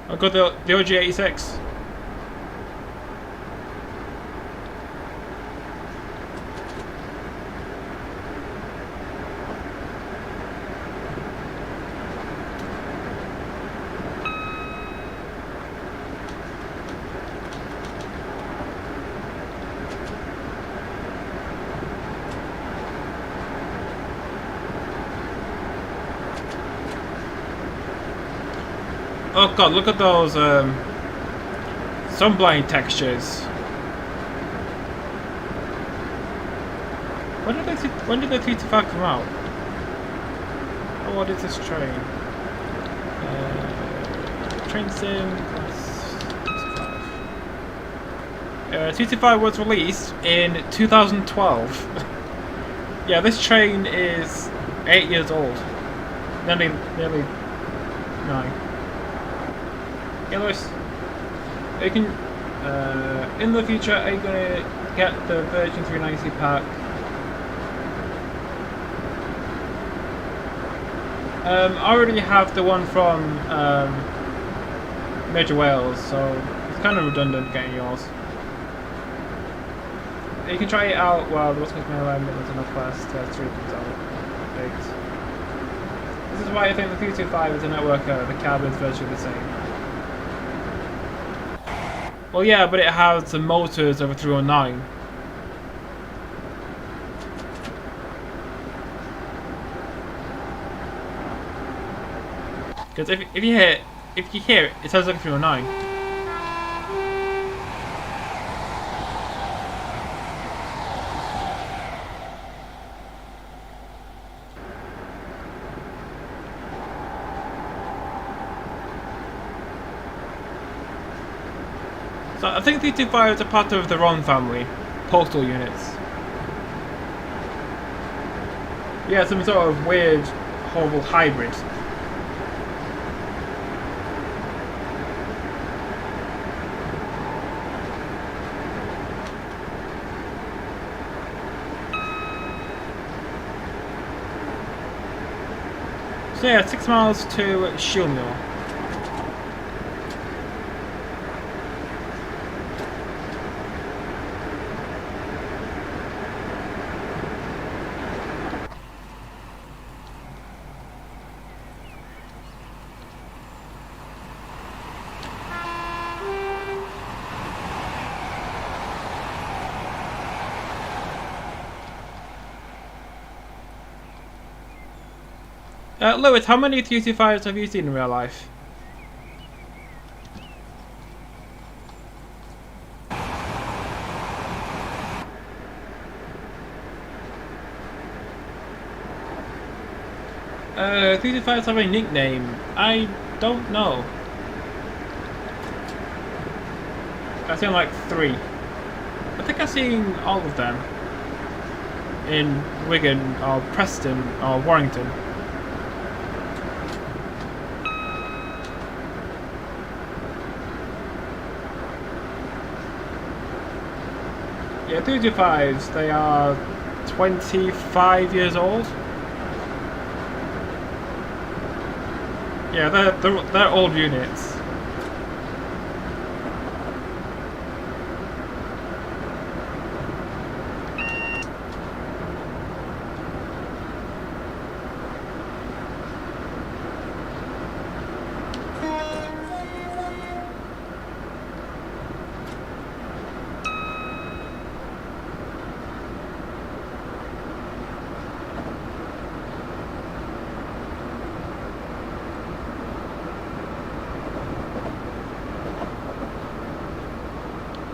I've got the OG86. Oh god, look at those sunblind textures. When did the T25 come out? How old is this train? Train sim T25 was released in 2012. Yeah, this train is 8 years old. Nearly 9. Yeah, Lewis, you can, in the future, are you going to get the Virgin 390 pack? I already have the one from Major Wales, so it's kind of redundant getting yours. You can try it out while the West Coast Mail Line Midlands and North West 3 comes out. This is why I think the 325 is a networker, the cab is virtually the same. Well, yeah, but it has the motors of a 309. Because if you hear it, it sounds like a 309. So I think 325 is a part of the Ron family, postal units. Yeah, some sort of weird, horrible hybrid. So yeah, 6 miles to Shilmore. Lewis, how many 325s have you seen in real life? Uh, 325s have a nickname. I don't know. I've seen like 3. I think I've seen all of them in Wigan or Preston or Warrington. Yeah, 325s, they are 25 years old. Yeah, they're old units.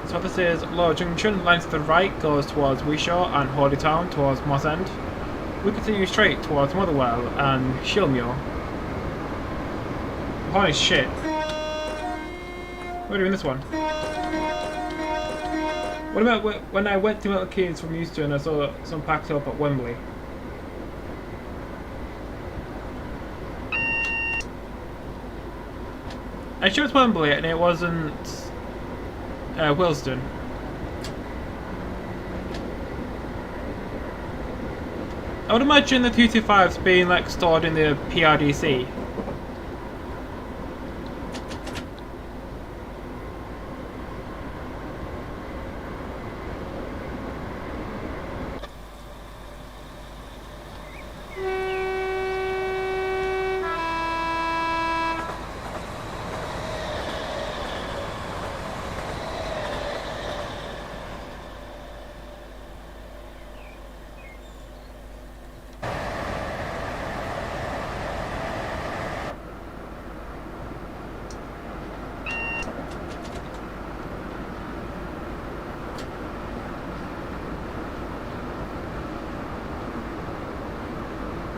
So this is Lower Junction, line to the right goes towards Wishaw and Hawley Town towards Moss End. We continue straight towards Motherwell and Shilmure. Holy shit. We're doing this one. What about when I went to Milton Keynes from Euston, I saw some packed up at Wembley? I sure it's Wembley and it wasn't Wellston. I would imagine the 225's being like stored in the PRDC.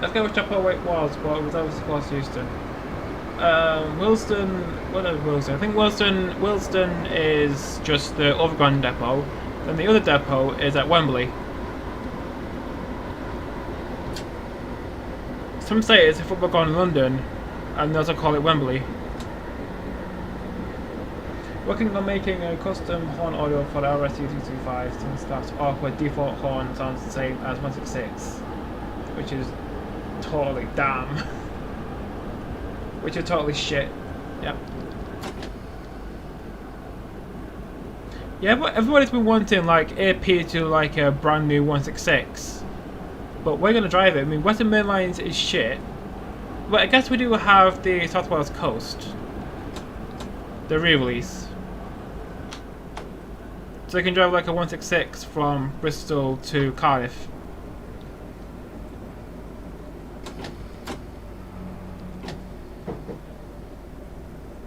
Let's go with depot where it was, but it was obviously close to Euston. Willesden, what is Willesden? I think Willesden is just the overground depot. Then the other depot is at Wembley. Some say it's a football ground in London, and they also call it Wembley. Working on making a custom horn audio for the RS-225 since that's off where default horn sounds the same as 166, which is totally damn. Which is totally shit. Yep. Yeah, but everybody's been wanting like AP to like a brand new 166, but we're gonna drive it. I mean, Western Main Lines is shit, but I guess we do have the South Wales Coast, the re-release, so you can drive like a 166 from Bristol to Cardiff.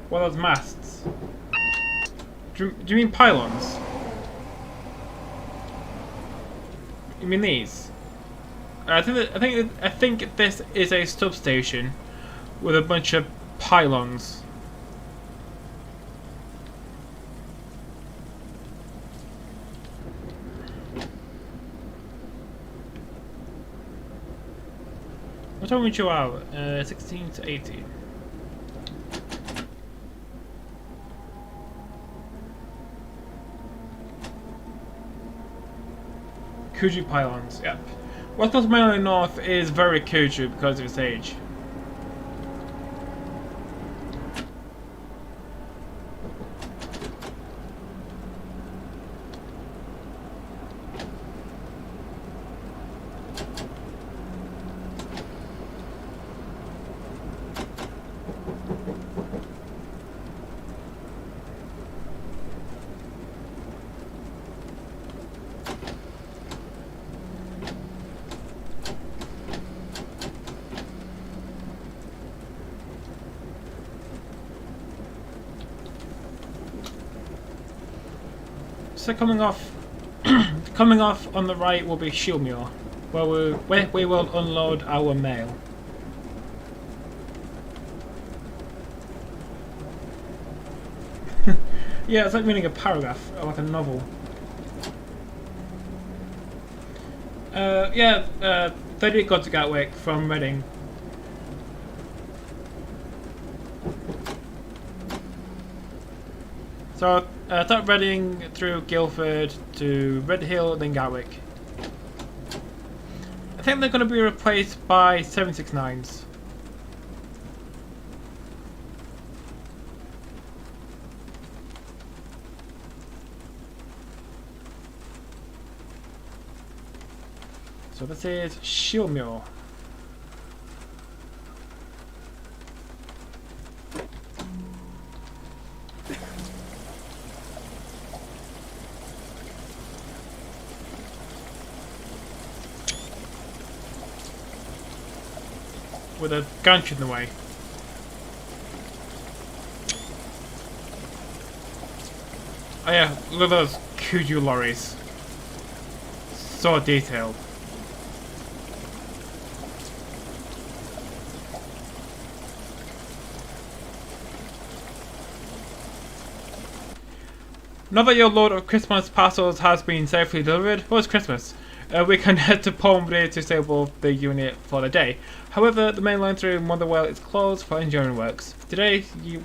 What are those masts? Do you mean pylons? You mean these? I think this is a substation with a bunch of pylons. What time would you out? 16 to 18. Kuju pylons, yep. West Coast Mainland North is very Kuju because of its age. So coming off on the right will be Shilmure, where we will unload our mail. Yeah, it's like reading a paragraph, or like a novel. 30 got to Gatwick from Reading. So, top Reading through Guildford to Redhill, then Gatwick. I think they're going to be replaced by 769s. So this is Shilmure. With a gunch in the way. Oh yeah, look at those Kuju lorries. So detailed. Now that your load of Christmas parcels has been safely delivered, well, it's Christmas. We can head to Palmbury to stable the unit for the day. However, the main line through Motherwell is closed for engineering works. Today we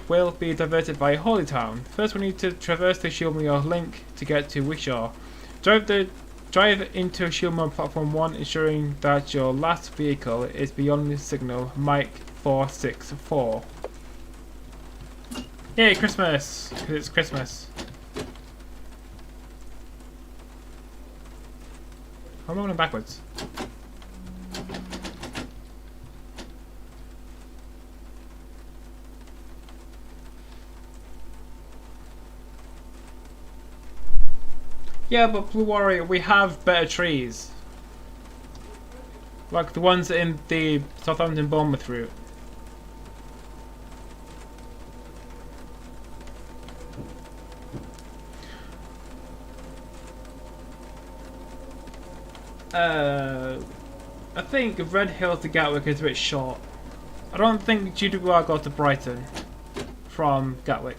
will be diverted by Holytown. First, we need to traverse the Shilmure link to get to Wishaw. Drive into Shilmure platform 1, ensuring that your last vehicle is beyond the signal Mike 464. Yay, Christmas! Because it's Christmas. How am I going backwards? Yeah, but Blue Warrior, we have better trees. Like the ones in the Southampton-Bournemouth route. I think Redhill to Gatwick is a bit short. I don't think GWR got to Brighton from Gatwick.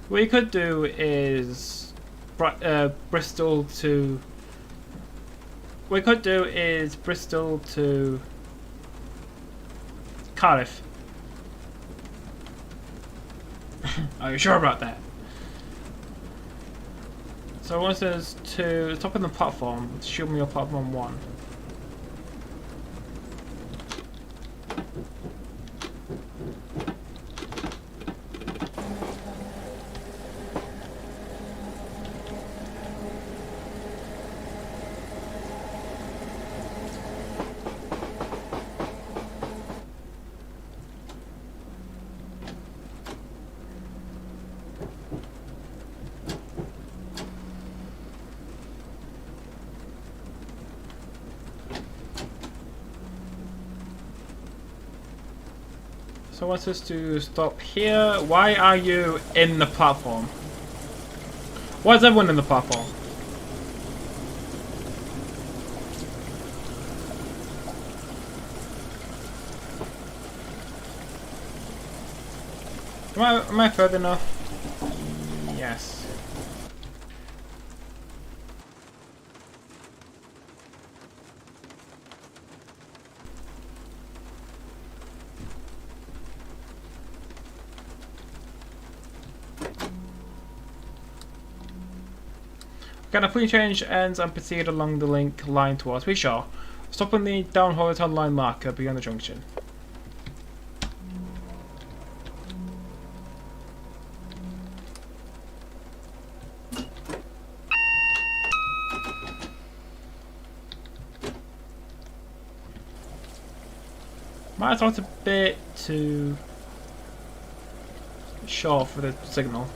What you could do is Bristol to... we could do is Bristol to Cardiff. Are you sure about that? So it wants us to stop on the platform. Show me your platform 1. So wants us to stop here. Why are you in the platform? Why is everyone in the platform? Am I further enough? Yes. Can a free change ends and proceed along the link line towards we shore, stopping the down horizontal line marker beyond the junction. Might have a bit too short for the signal.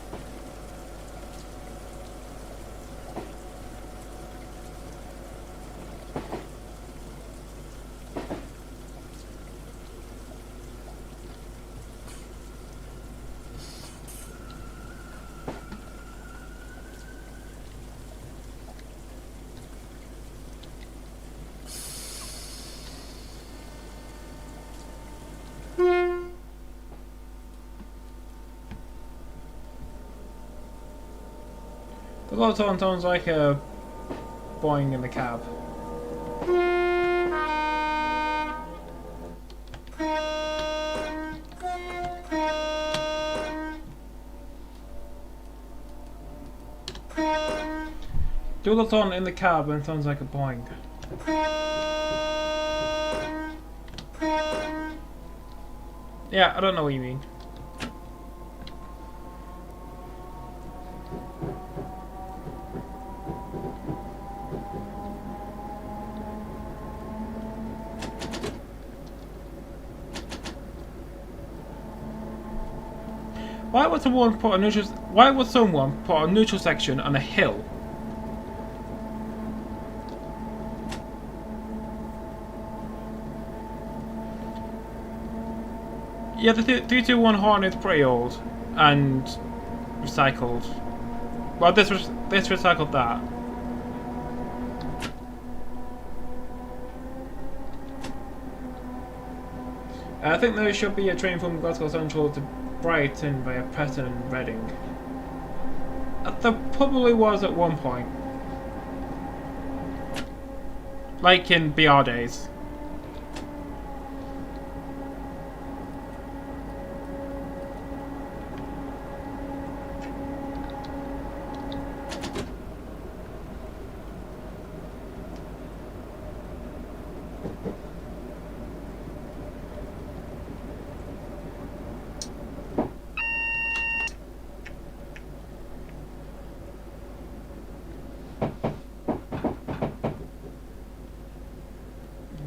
The low tone sounds like a boing in the cab. Do a low tone in the cab and it sounds like a boing. Yeah, I don't know what you mean. Why would someone put a neutral section on a hill? Yeah, the 321 Hornet is pretty old and recycled. Well, this recycled that. I think there should be a train from Glasgow Central to Brighton via Preston and Reading. There probably was at one point. Like in BR days.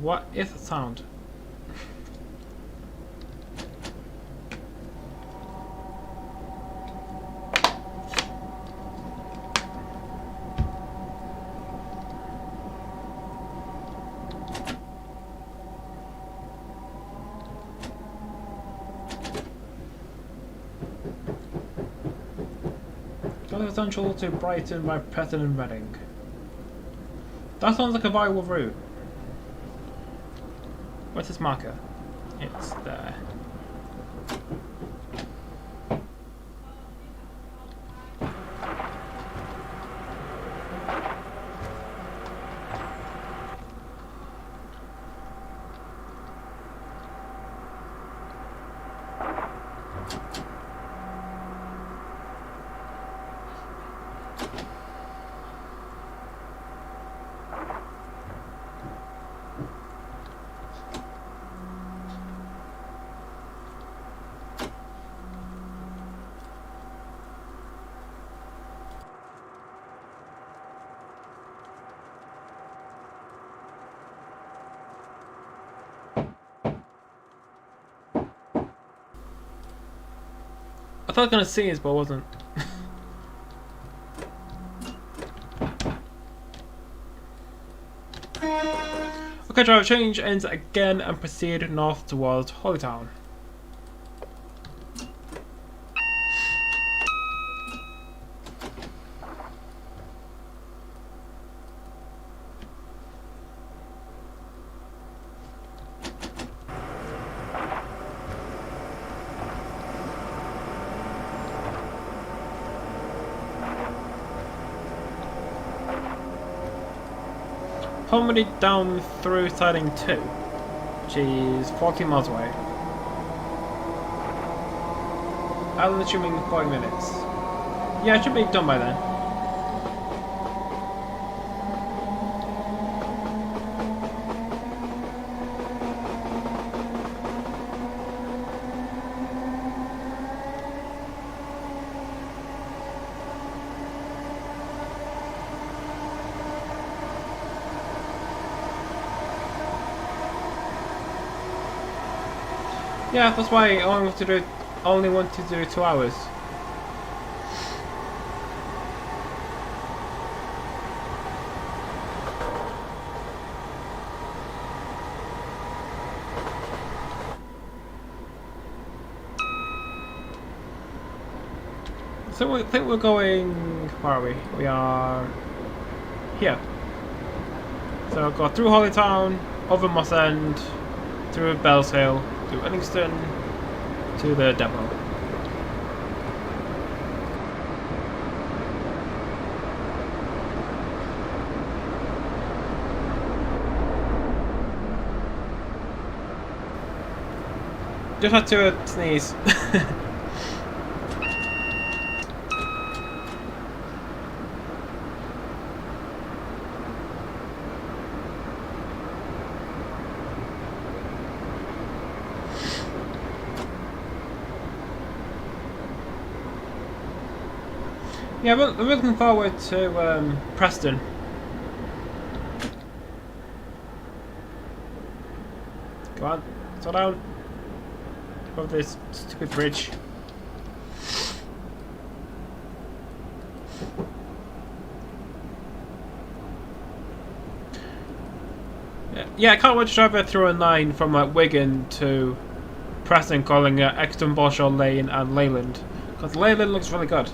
What is the sound? Glasgow Central to Brighton by Preston and Reading. That sounds like a viable route. What's this marker? It's there. I thought I was gonna see it, but I wasn't. Okay, driver change ends again and proceed north towards Holytown. Already down through siding 2, which is 14 miles away. I'm assuming 40 minutes. Yeah, it should be done by then. Yeah, that's why I only want to do 2 hours. So I think we're going. Where are we? We are here. So I'll go through Holytown, over Moss End, through Bells Hill, through Euston, to the depot. Just had to sneeze. Yeah, I'm looking forward to Preston. Go on, slow down. Over this stupid bridge. Yeah, I can't wait to drive through a line from Wigan to Preston, calling it Exton, Borshaw Lane and Leyland. Because Leyland looks really good.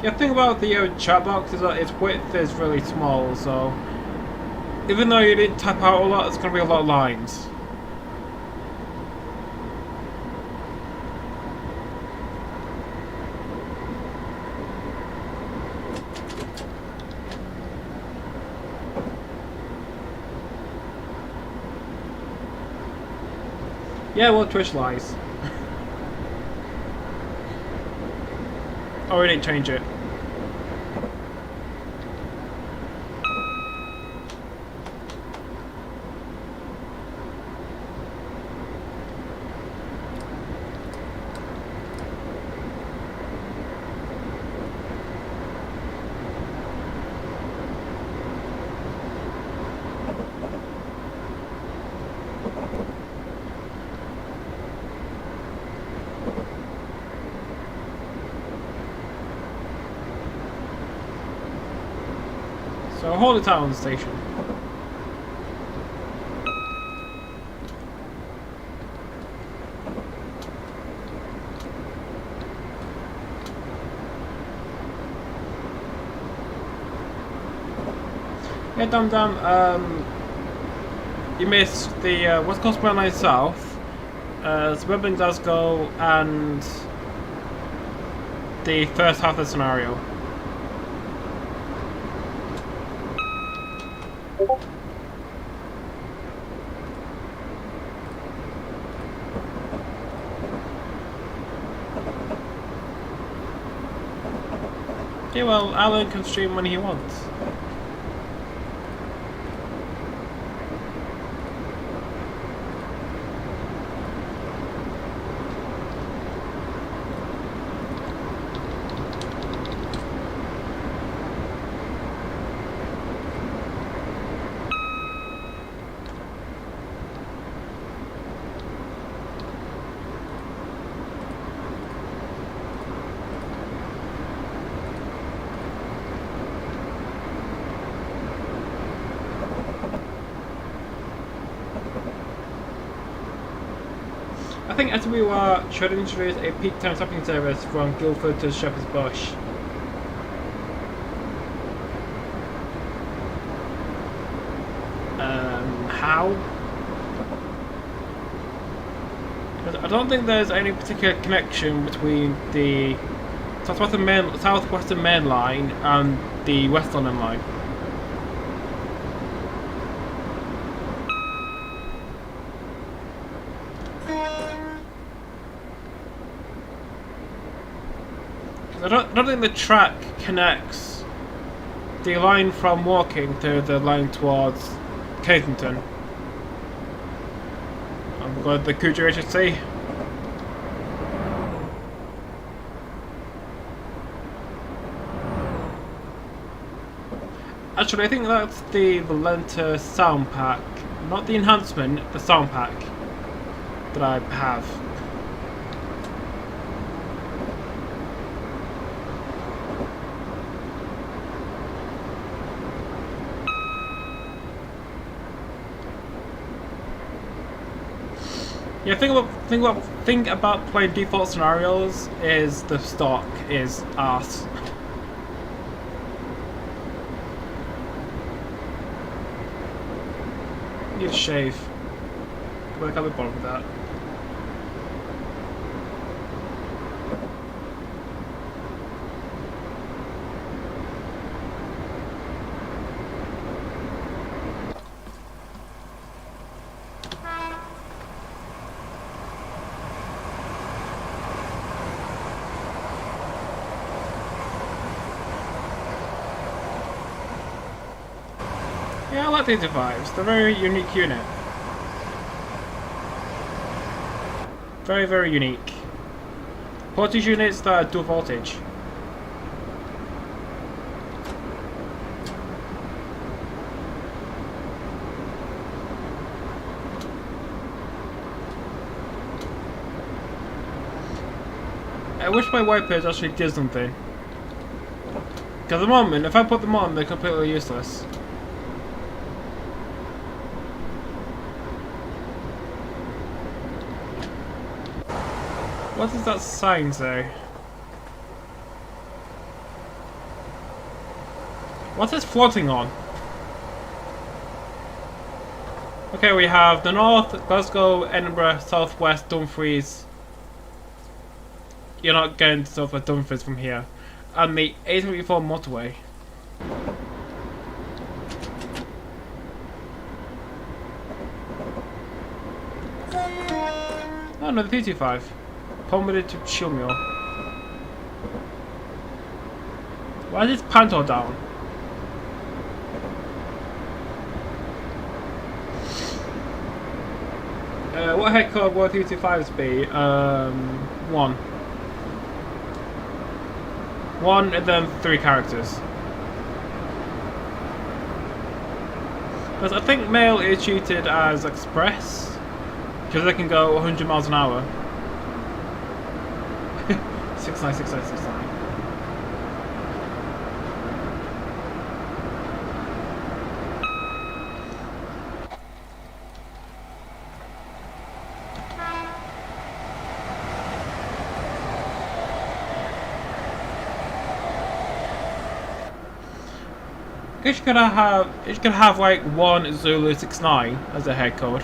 Yeah, the thing about the chat box is that its width is really small, so even though you didn't type out a lot, it's going to be a lot of lines. Yeah, well, Twitch lies. Oh, we didn't change it. So Holytown station. Yeah, you missed the West Coast Rail Line South, suburban Glasgow, and the first half of the scenario. Yeah, well, Alan can stream when he wants. I think SWR should introduce a peak time stopping service from Guildford to Shepherd's Bush. How? I don't think there's any particular connection between the Southwestern Main Line and the West London Line. I don't think the track connects the line from Woking to the line towards Kensington. I'm glad the Cougar HSC. Actually, I think that's the Valenta sound pack, not the enhancement, the sound pack that I have. Yeah, thing about playing default scenarios is the stock is arse. Need a shave. But I can't be bothered with that. Yeah, I like the 85s. They're a very unique unit. Very, very unique. Voltage units that are dual voltage. I wish my wipers actually did something. Because at the moment, if I put them on, they're completely useless. What does that sign say? What is floating on? Okay, we have the north, Glasgow, Edinburgh, southwest, Dumfries. You're not getting to southwest Dumfries from here. And the A74 motorway. Oh no, the 225. Plummeted to Chilmure. Why is this Panto down? What head code will 225s be? 1. 1 and then 3 characters. Because I think mail is treated as express. Because they can go 100 miles an hour. 696969. I guess you could have like 1 Zulu 69 as a head code.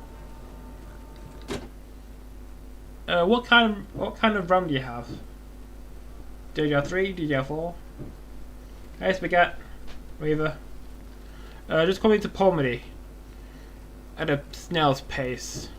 What kind of RAM do you have? DDR3, DDR4? Hey, Spaghetti, Raver. Just coming to Pomedy at a snail's pace.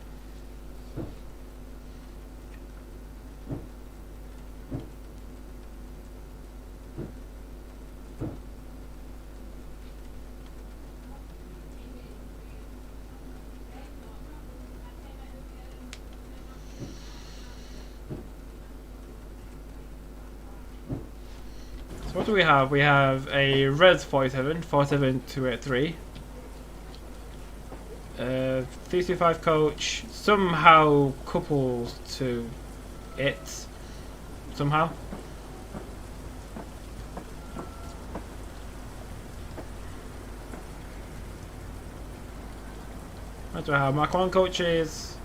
So what do we have? We have a Res 47, 47283. 325 coach, somehow coupled to it. Somehow. What do I have? Mark 1 coaches,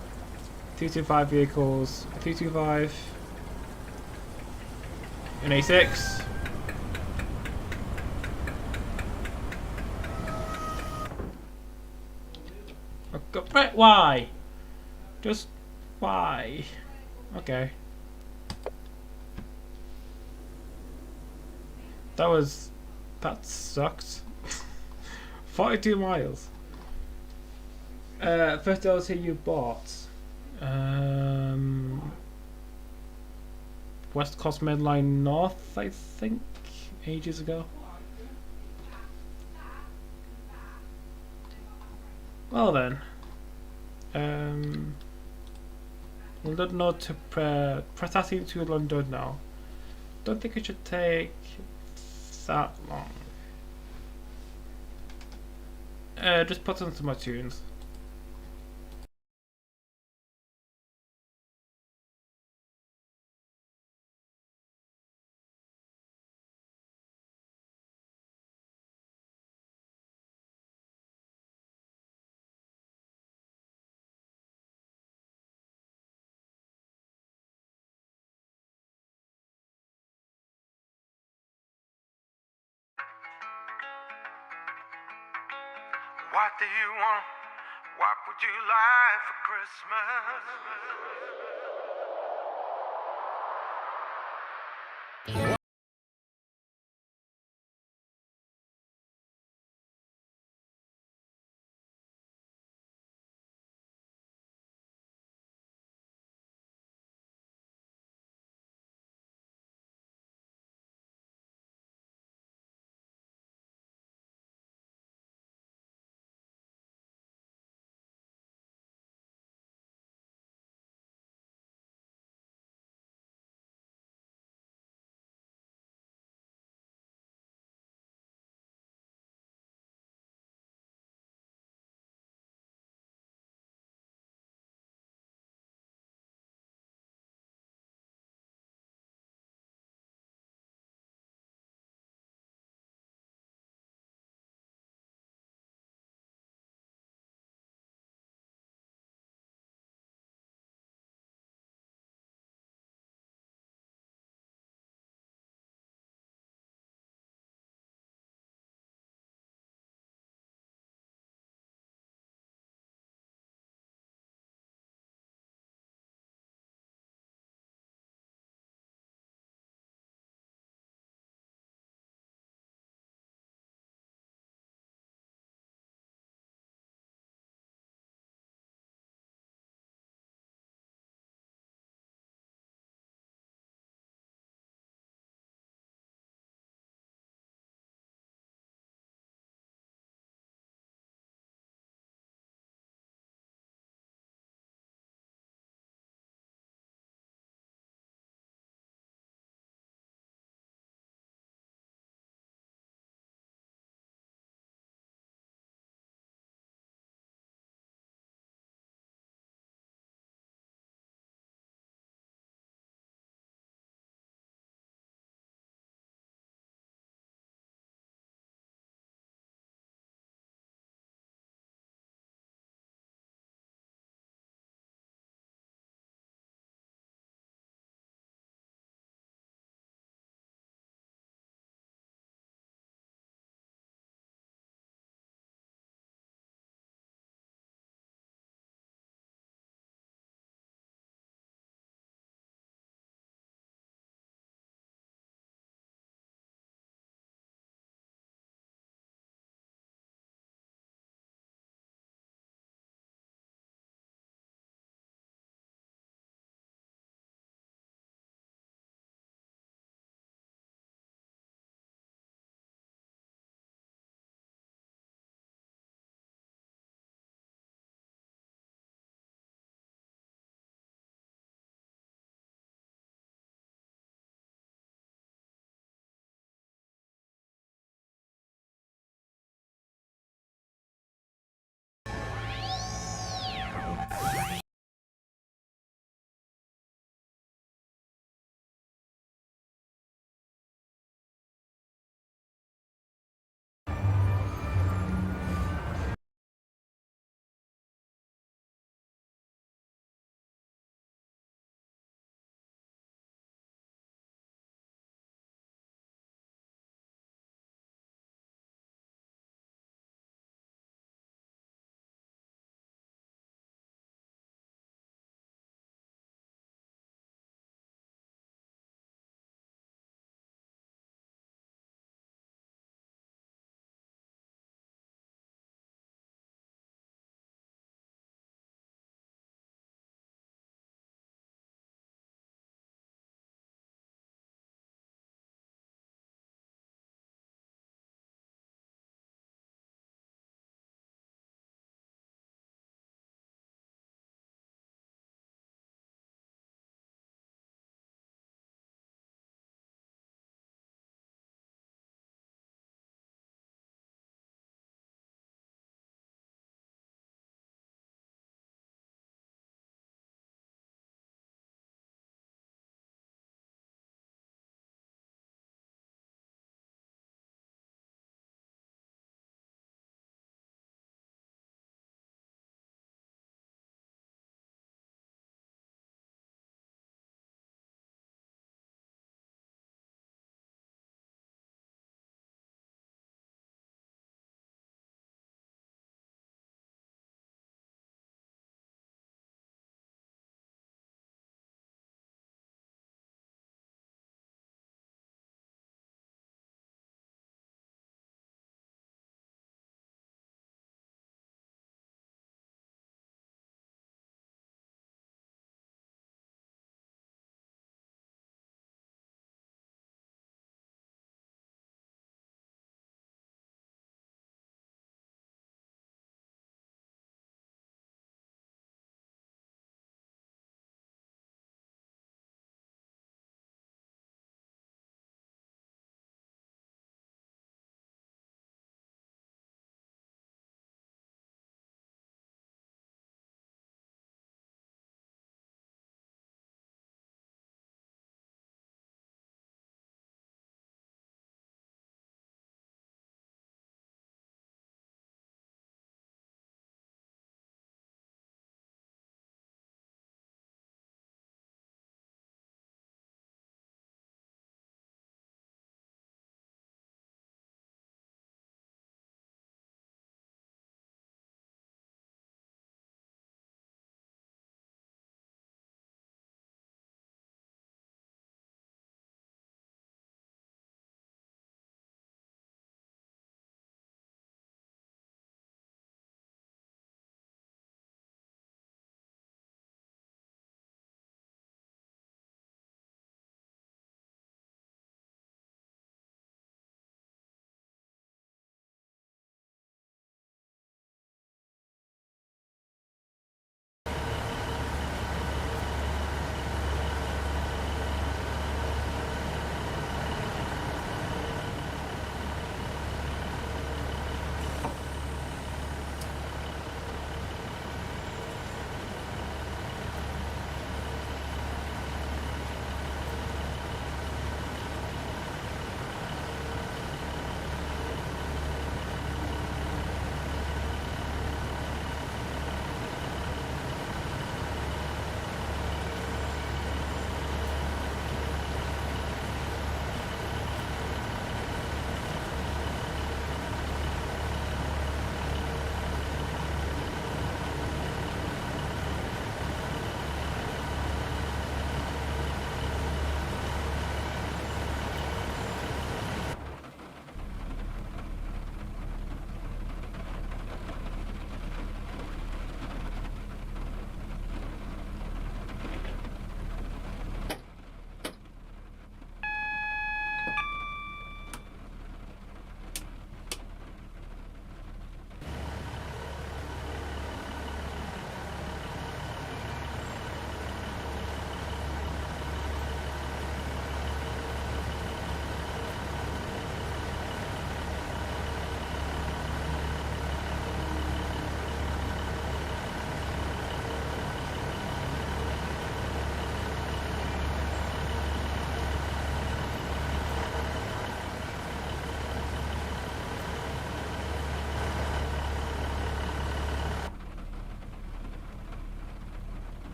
225 vehicles, 225, an A6. Why? Just why? Okay. That sucked. 42 miles. First LT you bought. West Coast Medline North, I think, ages ago. Well then. London to Pressing to London now. Don't think it should take that long. Just put on some more tunes. What do you want? What would you like for Christmas?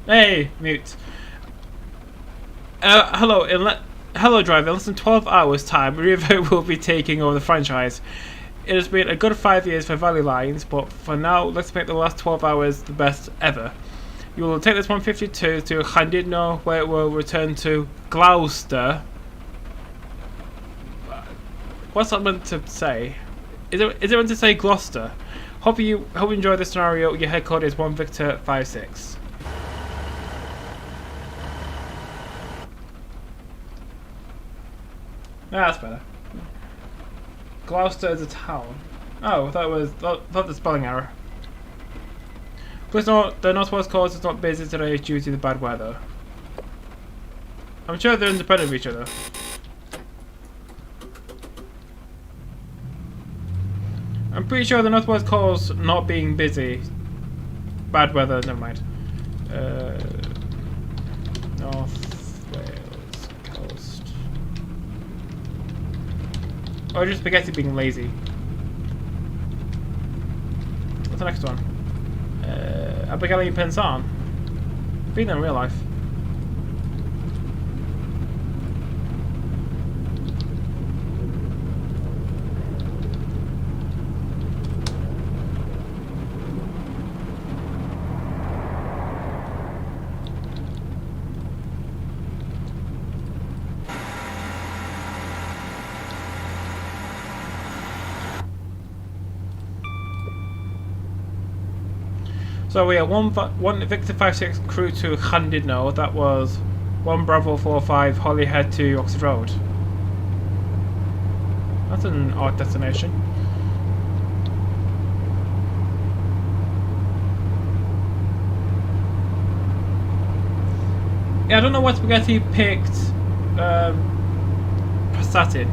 Hey, mute. Hello, driver. In less than 12 hours' time, River will be taking over the franchise. It has been a good 5 years for Valley Lines, but for now, let's make the last 12 hours the best ever. You will take this 152 to Llandudno, where it will return to Gloucester. What's that meant to say? Is it meant to say Gloucester? Hope you enjoy the scenario. Your head code is 1 Victor 56. That's better. Gloucester is a town. Oh, thought the spelling error. Please note, the Northwest Coast is not busy today due to the bad weather. I'm sure they're independent of each other. I'm pretty sure the Northwest Coast not being busy. Bad weather, never mind. North Wales Coast. Or just Spaghetti being lazy. What's the next one? Abigail and Pensan. Been there in real life. So we have one Victor 56 crew to Llandudno. That was 1 Bravo 45 Holyhead to Oxford Road. That's an odd destination. Yeah, I don't know why Spaghetti picked Prastatin.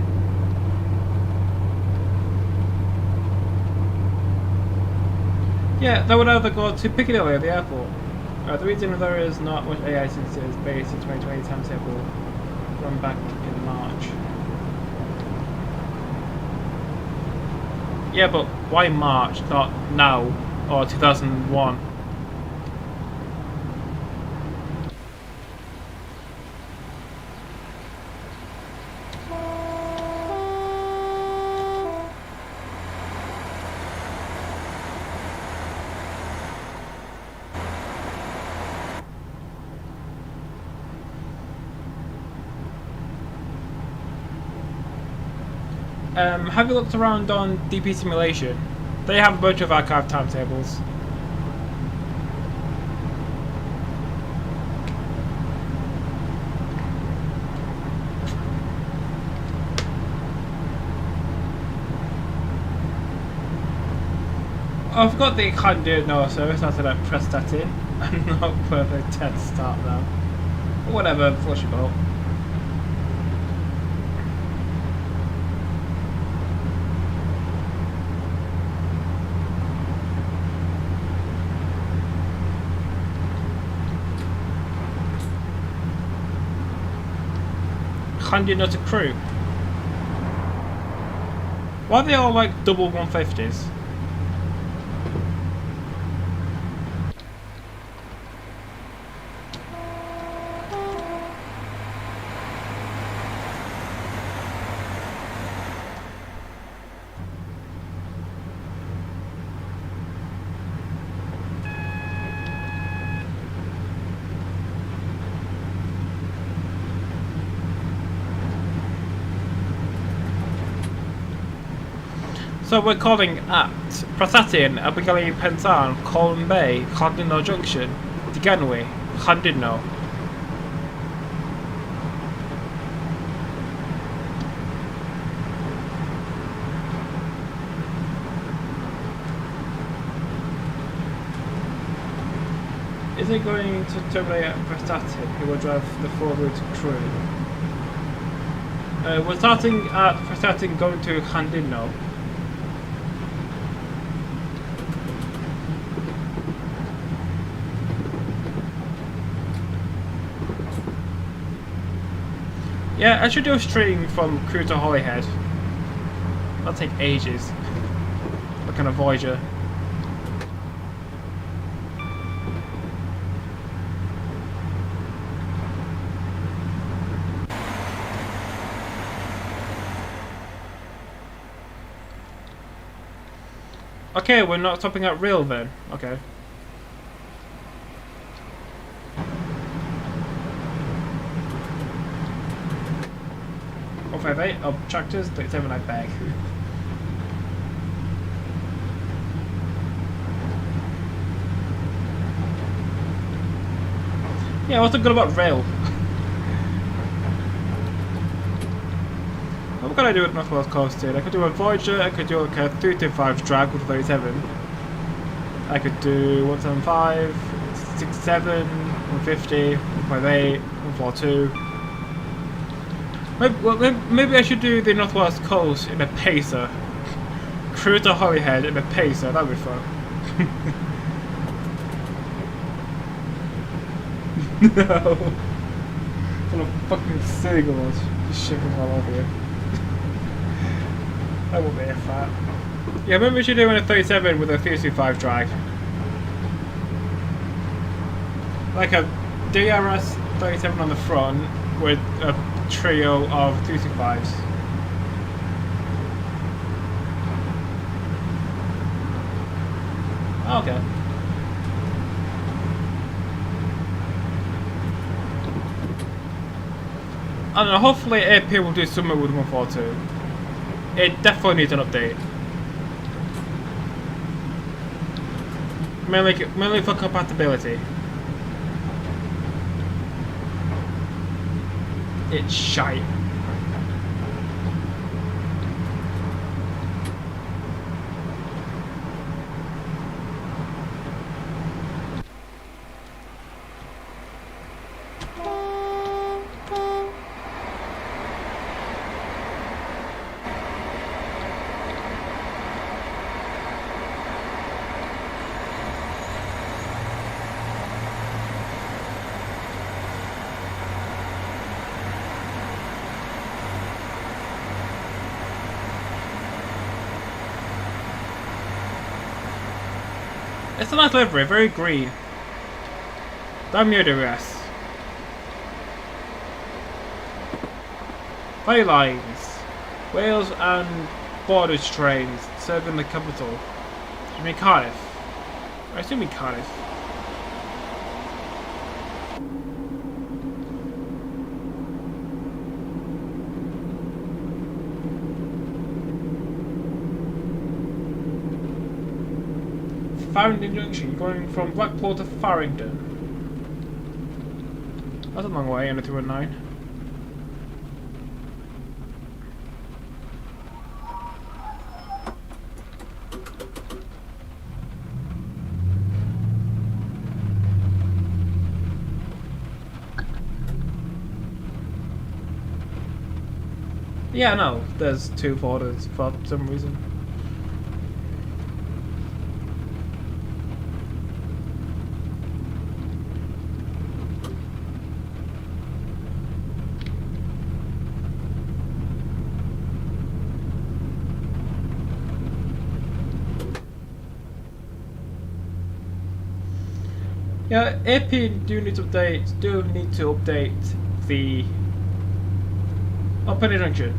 Yeah, that would either go to Piccadilly or the airport. The reason there is not much AI since it is based in 2020 timetable run back in March. Yeah, but why March, not now or 2001? Have you looked around on DP Simulation? They have a bunch of archive timetables. I've got the Llandudno service after that press that in. I'm not perfect 10 start now. Whatever, flush your boat. Llandudno to crew. Why are they all like double 150s? So we're calling at Prastatin, Abigail Pensan, Colne Bay, Llandudno Junction, Diganwy, Llandudno. Is it going to terminate at Prastatin, who will drive the forward crew? We're starting at Prastatin, going to Llandudno. Yeah, I should do a stream from Crew to Holyhead. That'll take ages. Like on a Voyager. Okay, we're not stopping at Real then. Okay. .158 of tractors, 37 I beg. Yeah, what's good about Rail? What can I do with North Wales Coasted? I could do a Voyager, I could do like a 325 drag with 37. I could do 175, 67, 150, 158, 142. Maybe I should do the North Wales Coast in a pacer. Cruise to Holyhead in a pacer, that'd be fun. No. Full of fucking seagulls just shipping all over you. That would be a fat. Yeah, maybe we should do a 37 with a 325 drag. Like a DRS 37 on the front with a trio of 325s. Okay. I don't know, hopefully AP will do something with 142. It definitely needs an update. Mainly for compatibility. It's shite. It's a nice livery, very green. Damn you, DRS. Bay lines. Wales and Borders trains serving the capital. Do you mean Cardiff? I assume you mean Cardiff. Farringdon Junction, going from Blackpool to Farringdon. That's a long way on a 219. Yeah, no, there's two borders for some reason. Yeah, AP do need to update the Penny Junction.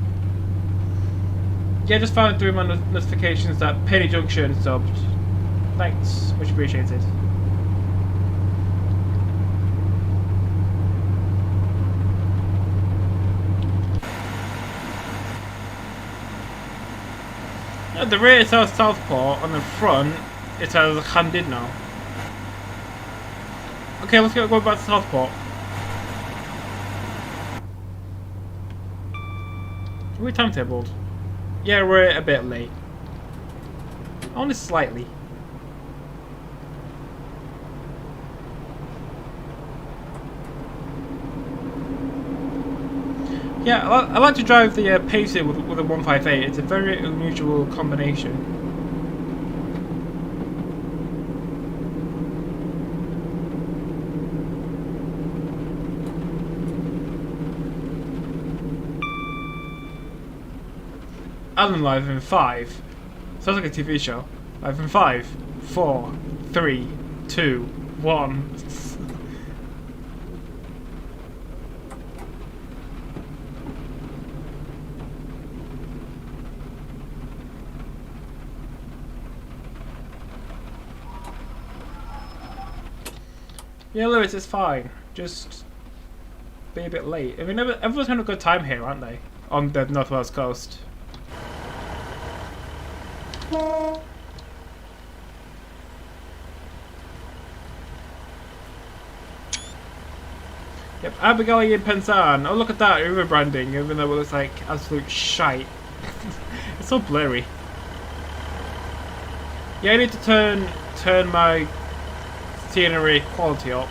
Yeah, just found through my notifications that Penny Junction subbed. Thanks, much appreciated. At the rear it says Southport, on the front it says Llandudno. Okay, let's go back to Southport. Are we timetabled? Yeah, we're a bit late. Only slightly. Yeah, I like to drive the Pacer with a 158. It's a very unusual combination. I'm live in 5. Sounds like a TV show. Live in 5, 4, 3, 2, 1. Yeah, Lewis, it's fine. Just be a bit late. I mean, everyone's having a good time here, aren't they? On the northwest coast. Yep, Abigail and Penzance. Oh, look at that river branding, even though it looks like absolute shite. It's so blurry. Yeah, I need to turn my scenery quality up.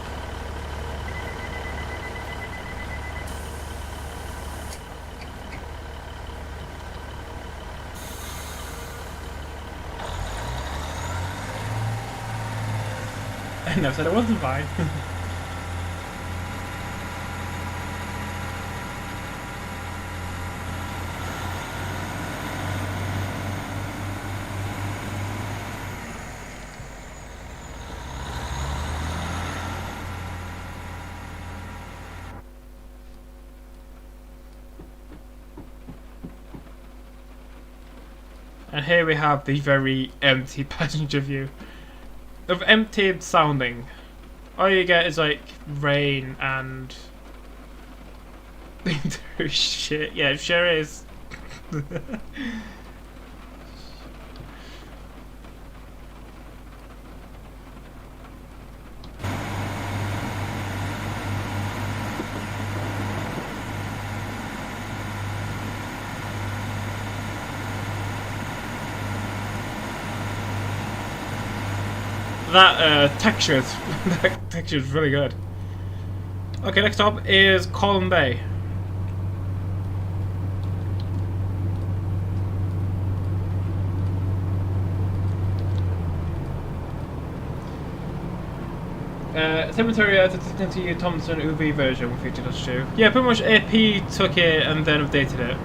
I never said it wasn't fine. And here we have the very empty passenger view. Of empty sounding. All you get is like rain and shit. Yeah, it sure is. That texture is really good. Okay, next up is Column Bay. Cemetery at the T Thompson UV version with 50.2. Yeah, pretty much AP took it and then updated it.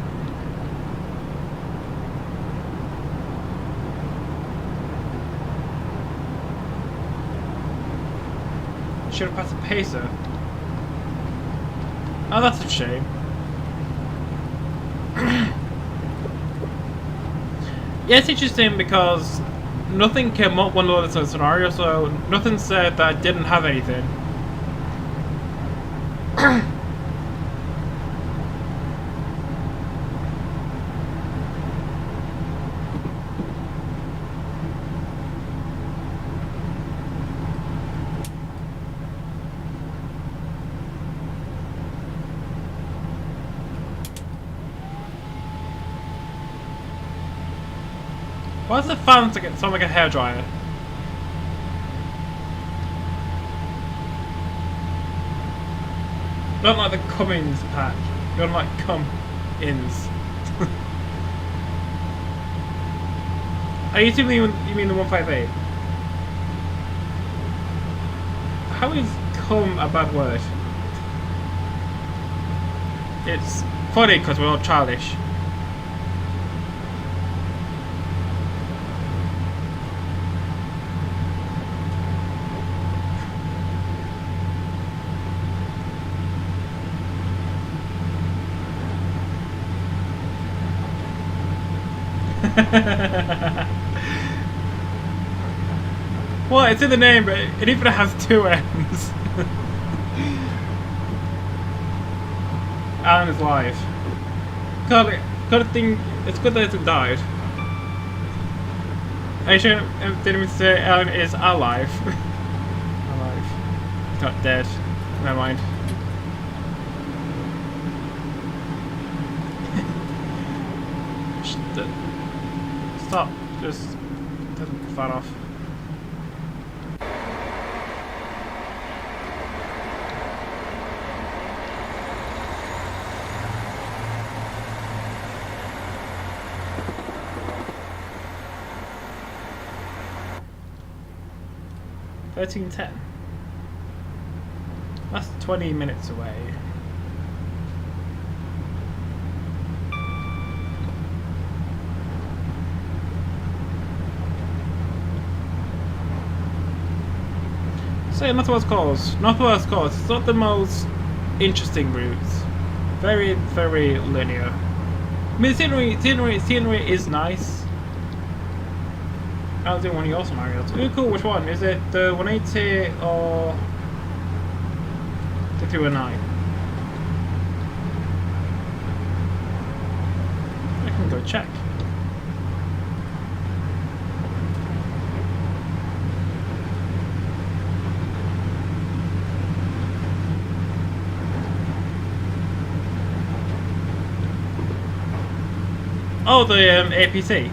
Should have passed a pacer. Oh, that's a shame. Yeah, it's interesting because nothing came up when loaded to the scenario, so nothing said that I didn't have anything. Why does the fan sound like a hairdryer? I don't like the Cummins patch. I don't like come-ins. Are you assuming you mean the 158? How is come a bad word? It's funny because we're all childish. Well, it's in the name, but it even has two ends. Alan is live. Gotta think, it's good that it died. I didn't even say Alan is alive. Alive. He's not dead. Never mind. Stop. Just turn the fan off. $13.10. That's 20 minutes away. So Northwest Coast. Northwest Coast. It's not the most interesting routes. Very, very linear. I mean, the scenery is nice. I was doing one of your scenarios. Ooh, cool. Which one is it? The 180 or 309. I can go check. Oh, the APC.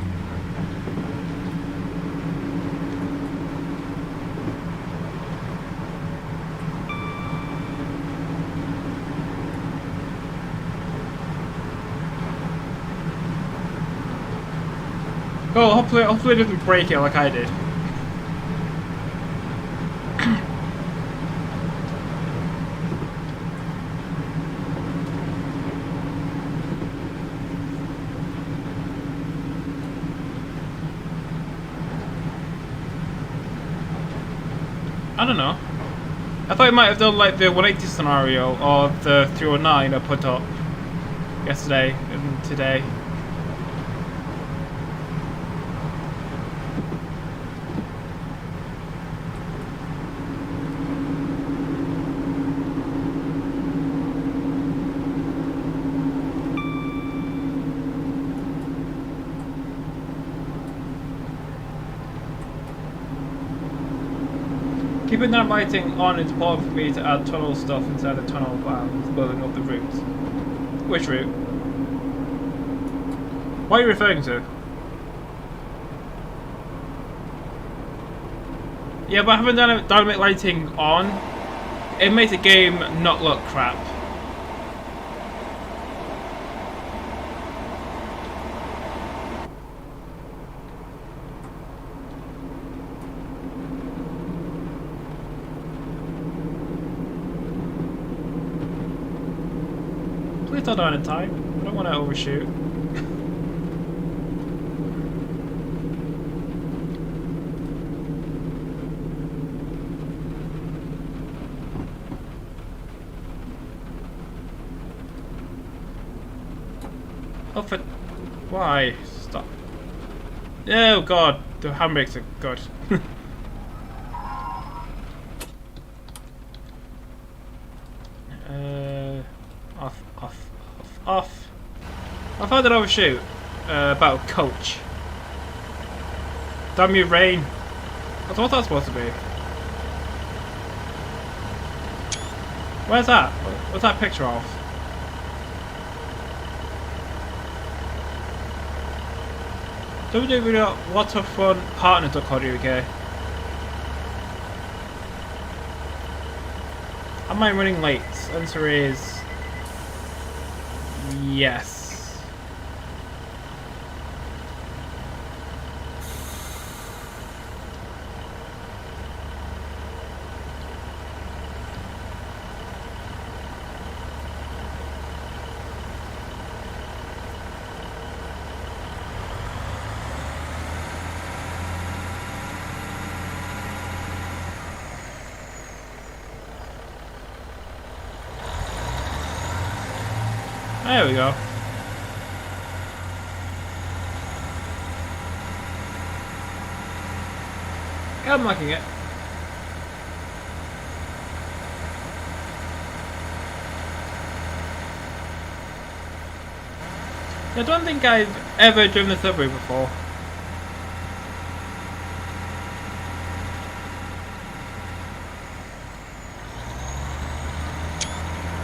Oh, hopefully it doesn't break it like I did. I don't know. I thought it might have done like the 180 scenario or the 309 I put up yesterday and today. Keeping that lighting on is important for me to add tunnel stuff inside the tunnel while I'm building up the route. Which route? What are you referring to? Yeah, but having dynamic lighting on, it makes the game not look crap. Please don't die in time. I don't want to overshoot. Oh, for... Why? Stop. Oh god, the handbrakes are good. Off. I found an overshoot about a coach. Damn you, rain. What's that supposed to be? Where's that? What's that picture of? What a fun partner.co.uk. Am I running late? Answer is yes. There we go. Yeah, I'm liking it. I don't think I've ever driven the subway before.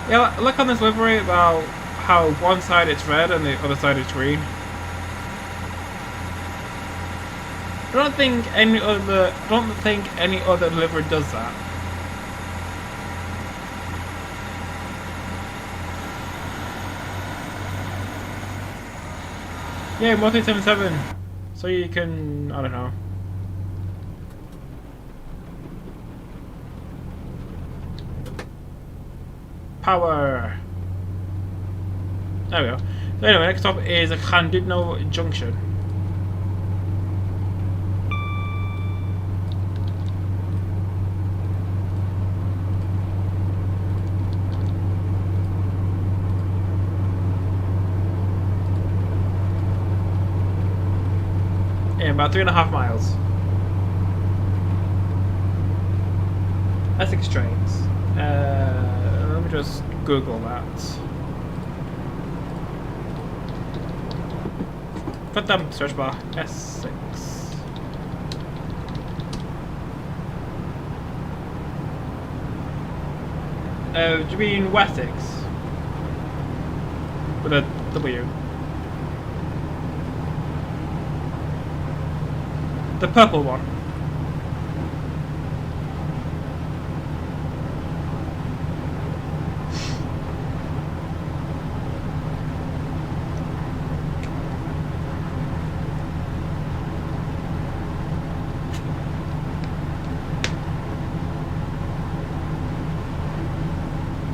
Yeah, look on this livery about how one side it's red and the other side is green. I don't think any other livery does that. Yeah, multi-77. So you can, I don't know. Power. There we go. So anyway, next stop is Llandudno Junction. Yeah, about 3.5 miles. Essex trains. Let me just Google that. Put them search bar S6. Do you mean Wessex? With a W. The purple one.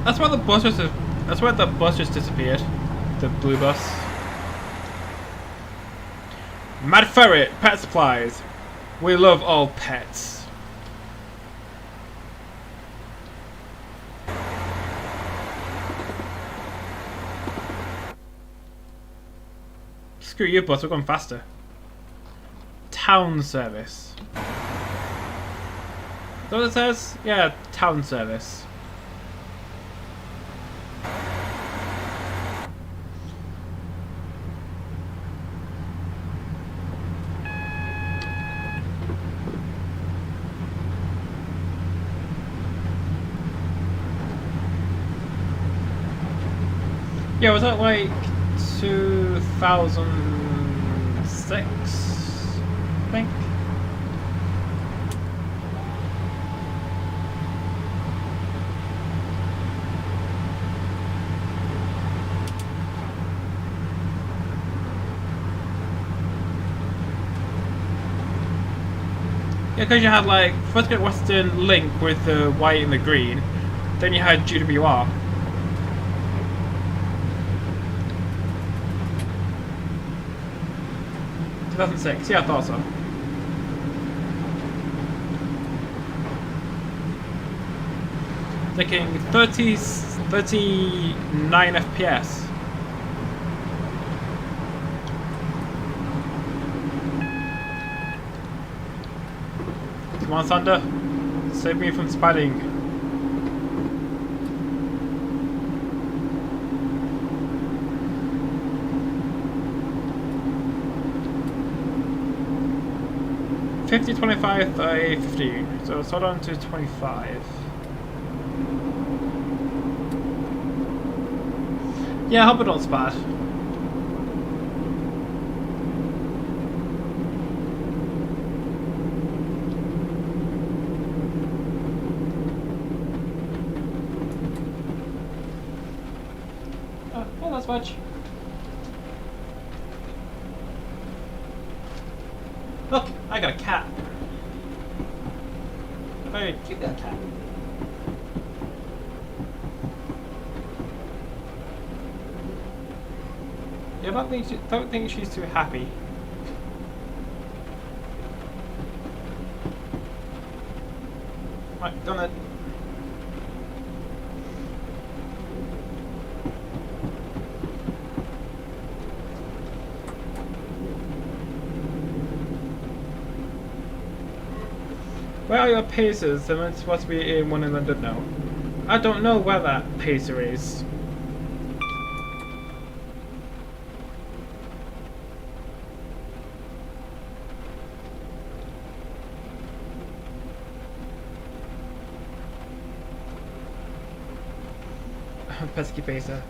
That's why the bus just. That's why the bus just disappeared. The blue bus. Mad Ferret Pet Supplies. We love all pets. Screw you, bus. We're going faster. Town service. Is that what it says? Yeah, town service. Yeah, was that like 2006? I think. Yeah, because you had like first Great Western Link with the white and the green, then you had GWR. 2006, yeah, I thought so. Taking 39 FPS. Come on, Thunder. Save me from spatting. $50, $25, $30, $15. So it's hold on to 25. Yeah, I hope it don't spat. Oh, yeah, that's much. Look, I got a cat. Very cute little cat. Yeah, I don't think she's too happy. Right, done it. Where are your pacers? They're supposed to be in one in London now. I don't know where that pacer is. Pesky pacer.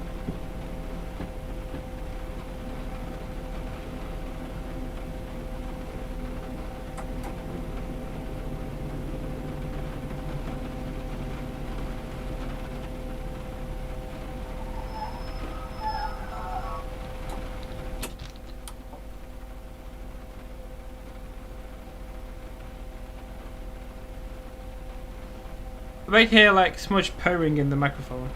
I might hear like smudge purring in the microphone.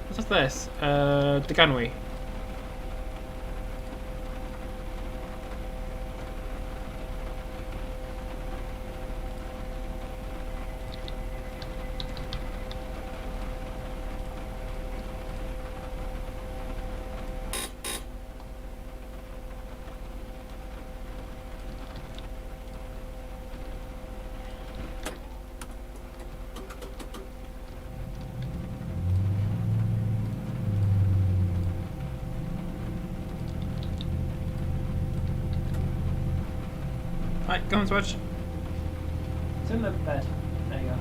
What's this? The gunway. Right, go on, Switch. It's in the bed. There you go.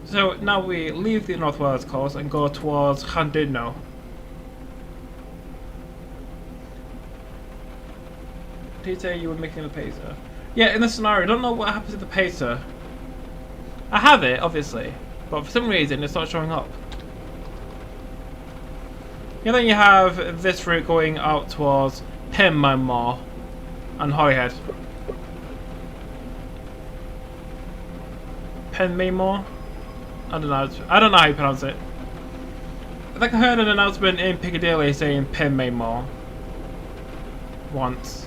So now we leave the North Wales coast and go towards Llandudno. Did you say you were making the pacer? Yeah, in the scenario, I don't know what happens to the pacer. I have it, obviously, but for some reason it's not showing up. Yeah, then you have this route going out towards Penmaenmawr and Holyhead. Penmaenmawr? I don't know how you pronounce it. I think I heard an announcement in Piccadilly saying Penmaenmawr once.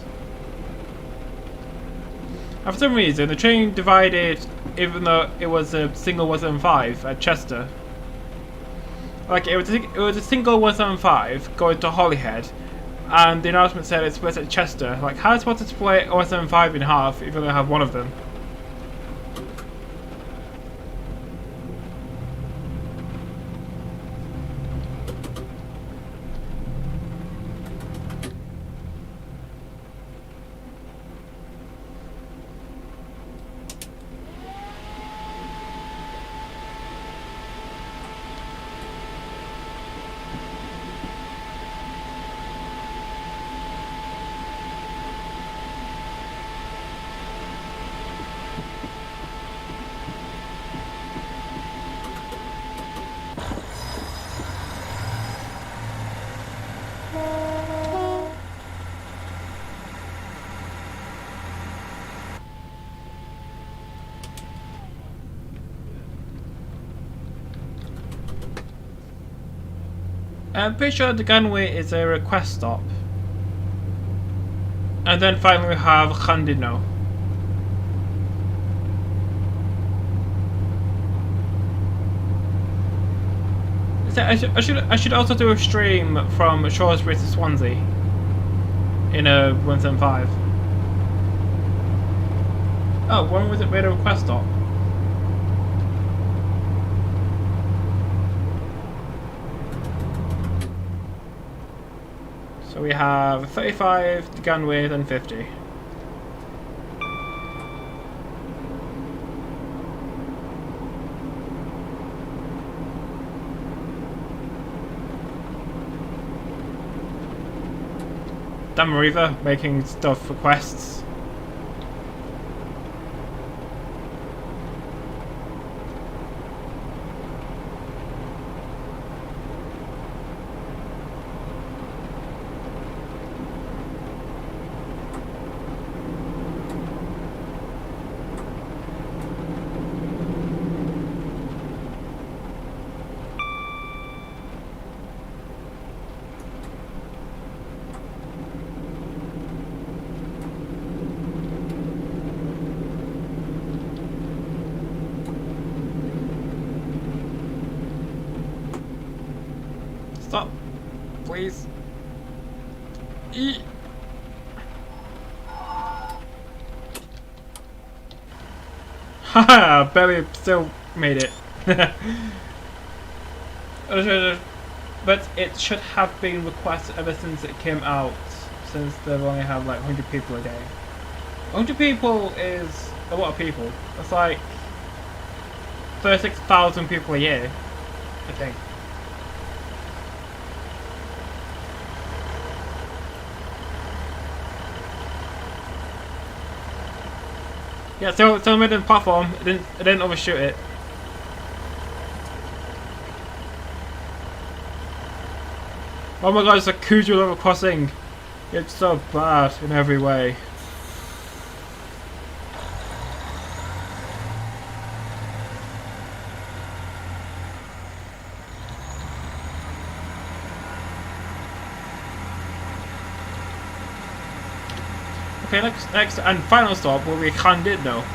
And for some reason, the train divided, even though it was a single 175 at Chester. Like it was a single 175 going to Holyhead, and the announcement said it split at Chester. Like, how is it supposed to split 175 in half if you only have one of them? I'm pretty sure the Ganway is a request stop. And then finally we have Llandudno. I should also do a stream from Shrewsbury to Swansea in a 175. Oh, when was it made a request stop? So we have 35 to Ganway, then 50. Damn Mariva making stuff requests. Stop, please. Haha, barely still made it. But it should have been requested ever since it came out, since they've only have like 100 people a day. 100 people is a lot of people. That's like 36,000 people a year, I think. Yeah, so mid in platform. I didn't overshoot it. Oh my god, it's a Cujo level crossing. It's so bad in every way. Okay, next and final stop will be Llandudno.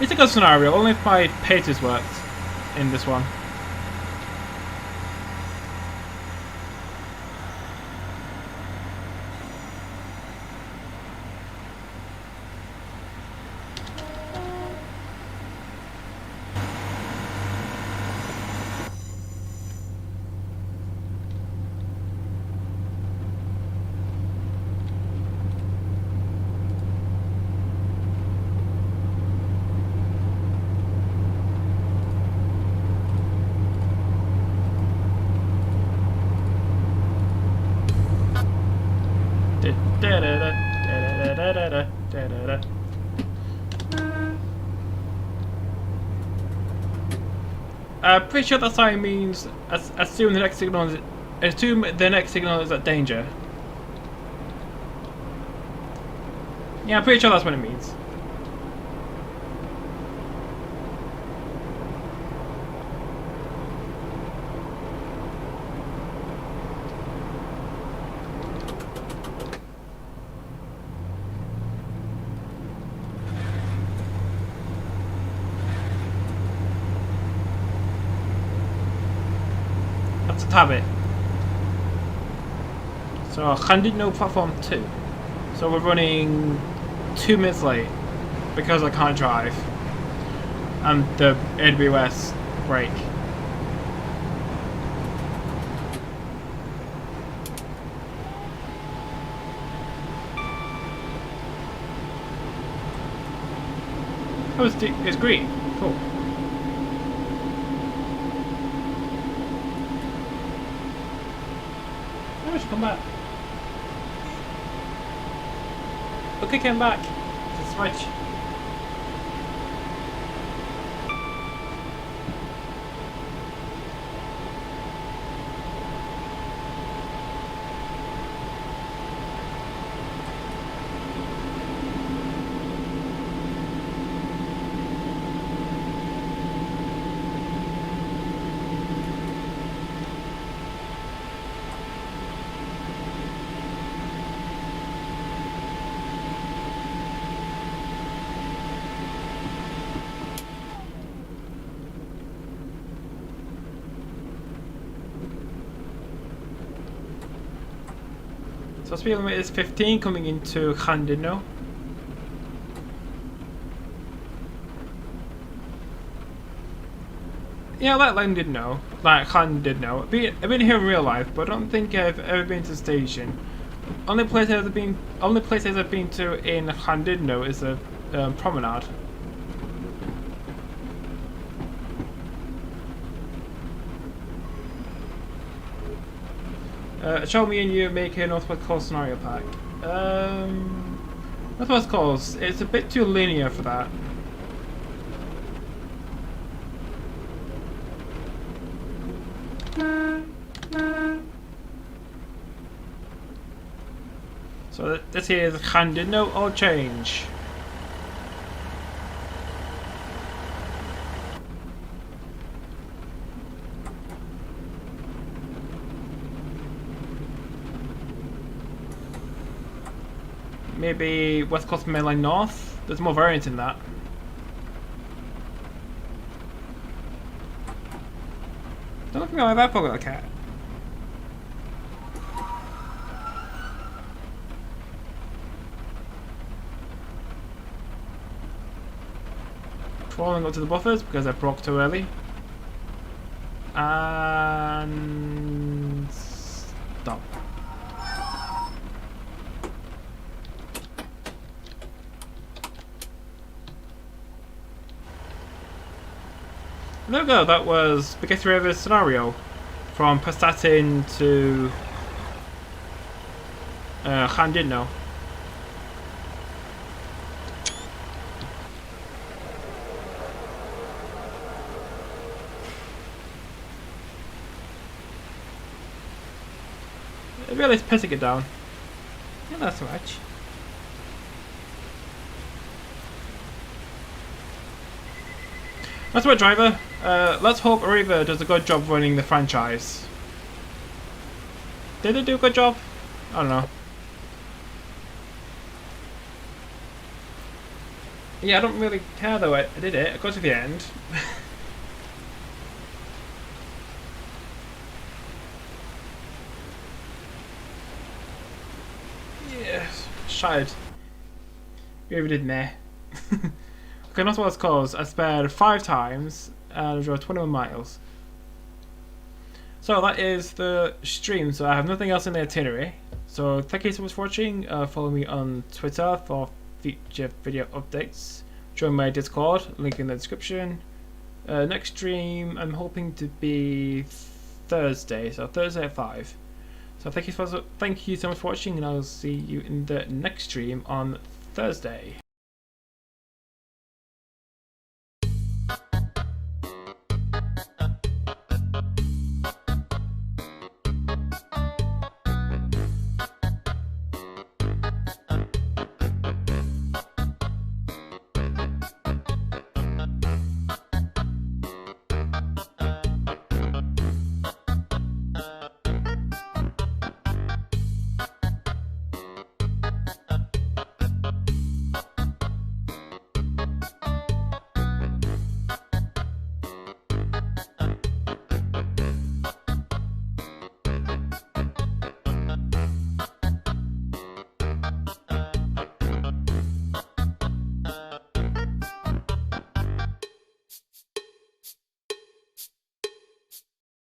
It's a good scenario, only if my paces worked in this one. Pretty sure that sign means assume the next signal is at danger. Yeah, I'm pretty sure that's what it means. That's a habit. So Llandudno platform 2. So we're running 2 minutes late because I can't drive. And the AWS break. Oh, it's green. Cool. I should come back. Okay, came back. It's a switch. So speed limit is 15 coming into Llandudno. Yeah, like Llandudno. I've been here in real life, but I don't think I've ever been to the station. Only place I've been to in Llandudno is a promenade. Show me and you make a Northwest Coast scenario pack. Northwest Coast, it's a bit too linear for that. So this here is Llandudno or change. Maybe West Coast Main Line North? There's more variance in that. Don't look at me like that, poor little cat. Crawling up to the buffers because I broke too early. And stop. There we go, that was Spaghetti River's scenario from Pastatin to Llandudno. It really is pissing it down. Yeah, that's much. That's right, driver. Let's hope Arriva does a good job running the franchise. Did they do a good job? I don't know. Yeah, I don't really care though. I did it. I got to the end. Yes, shite. We really did meh. Okay, not what it's called. I spared 5 times and I drove 21 miles. So that is the stream. So I have nothing else in the itinerary. So thank you so much for watching. Follow me on Twitter for future video updates. Join my Discord, link in the description. Next stream I'm hoping to be Thursday, so Thursday at 5. So thank you so much for watching, and I'll see you in the next stream on Thursday.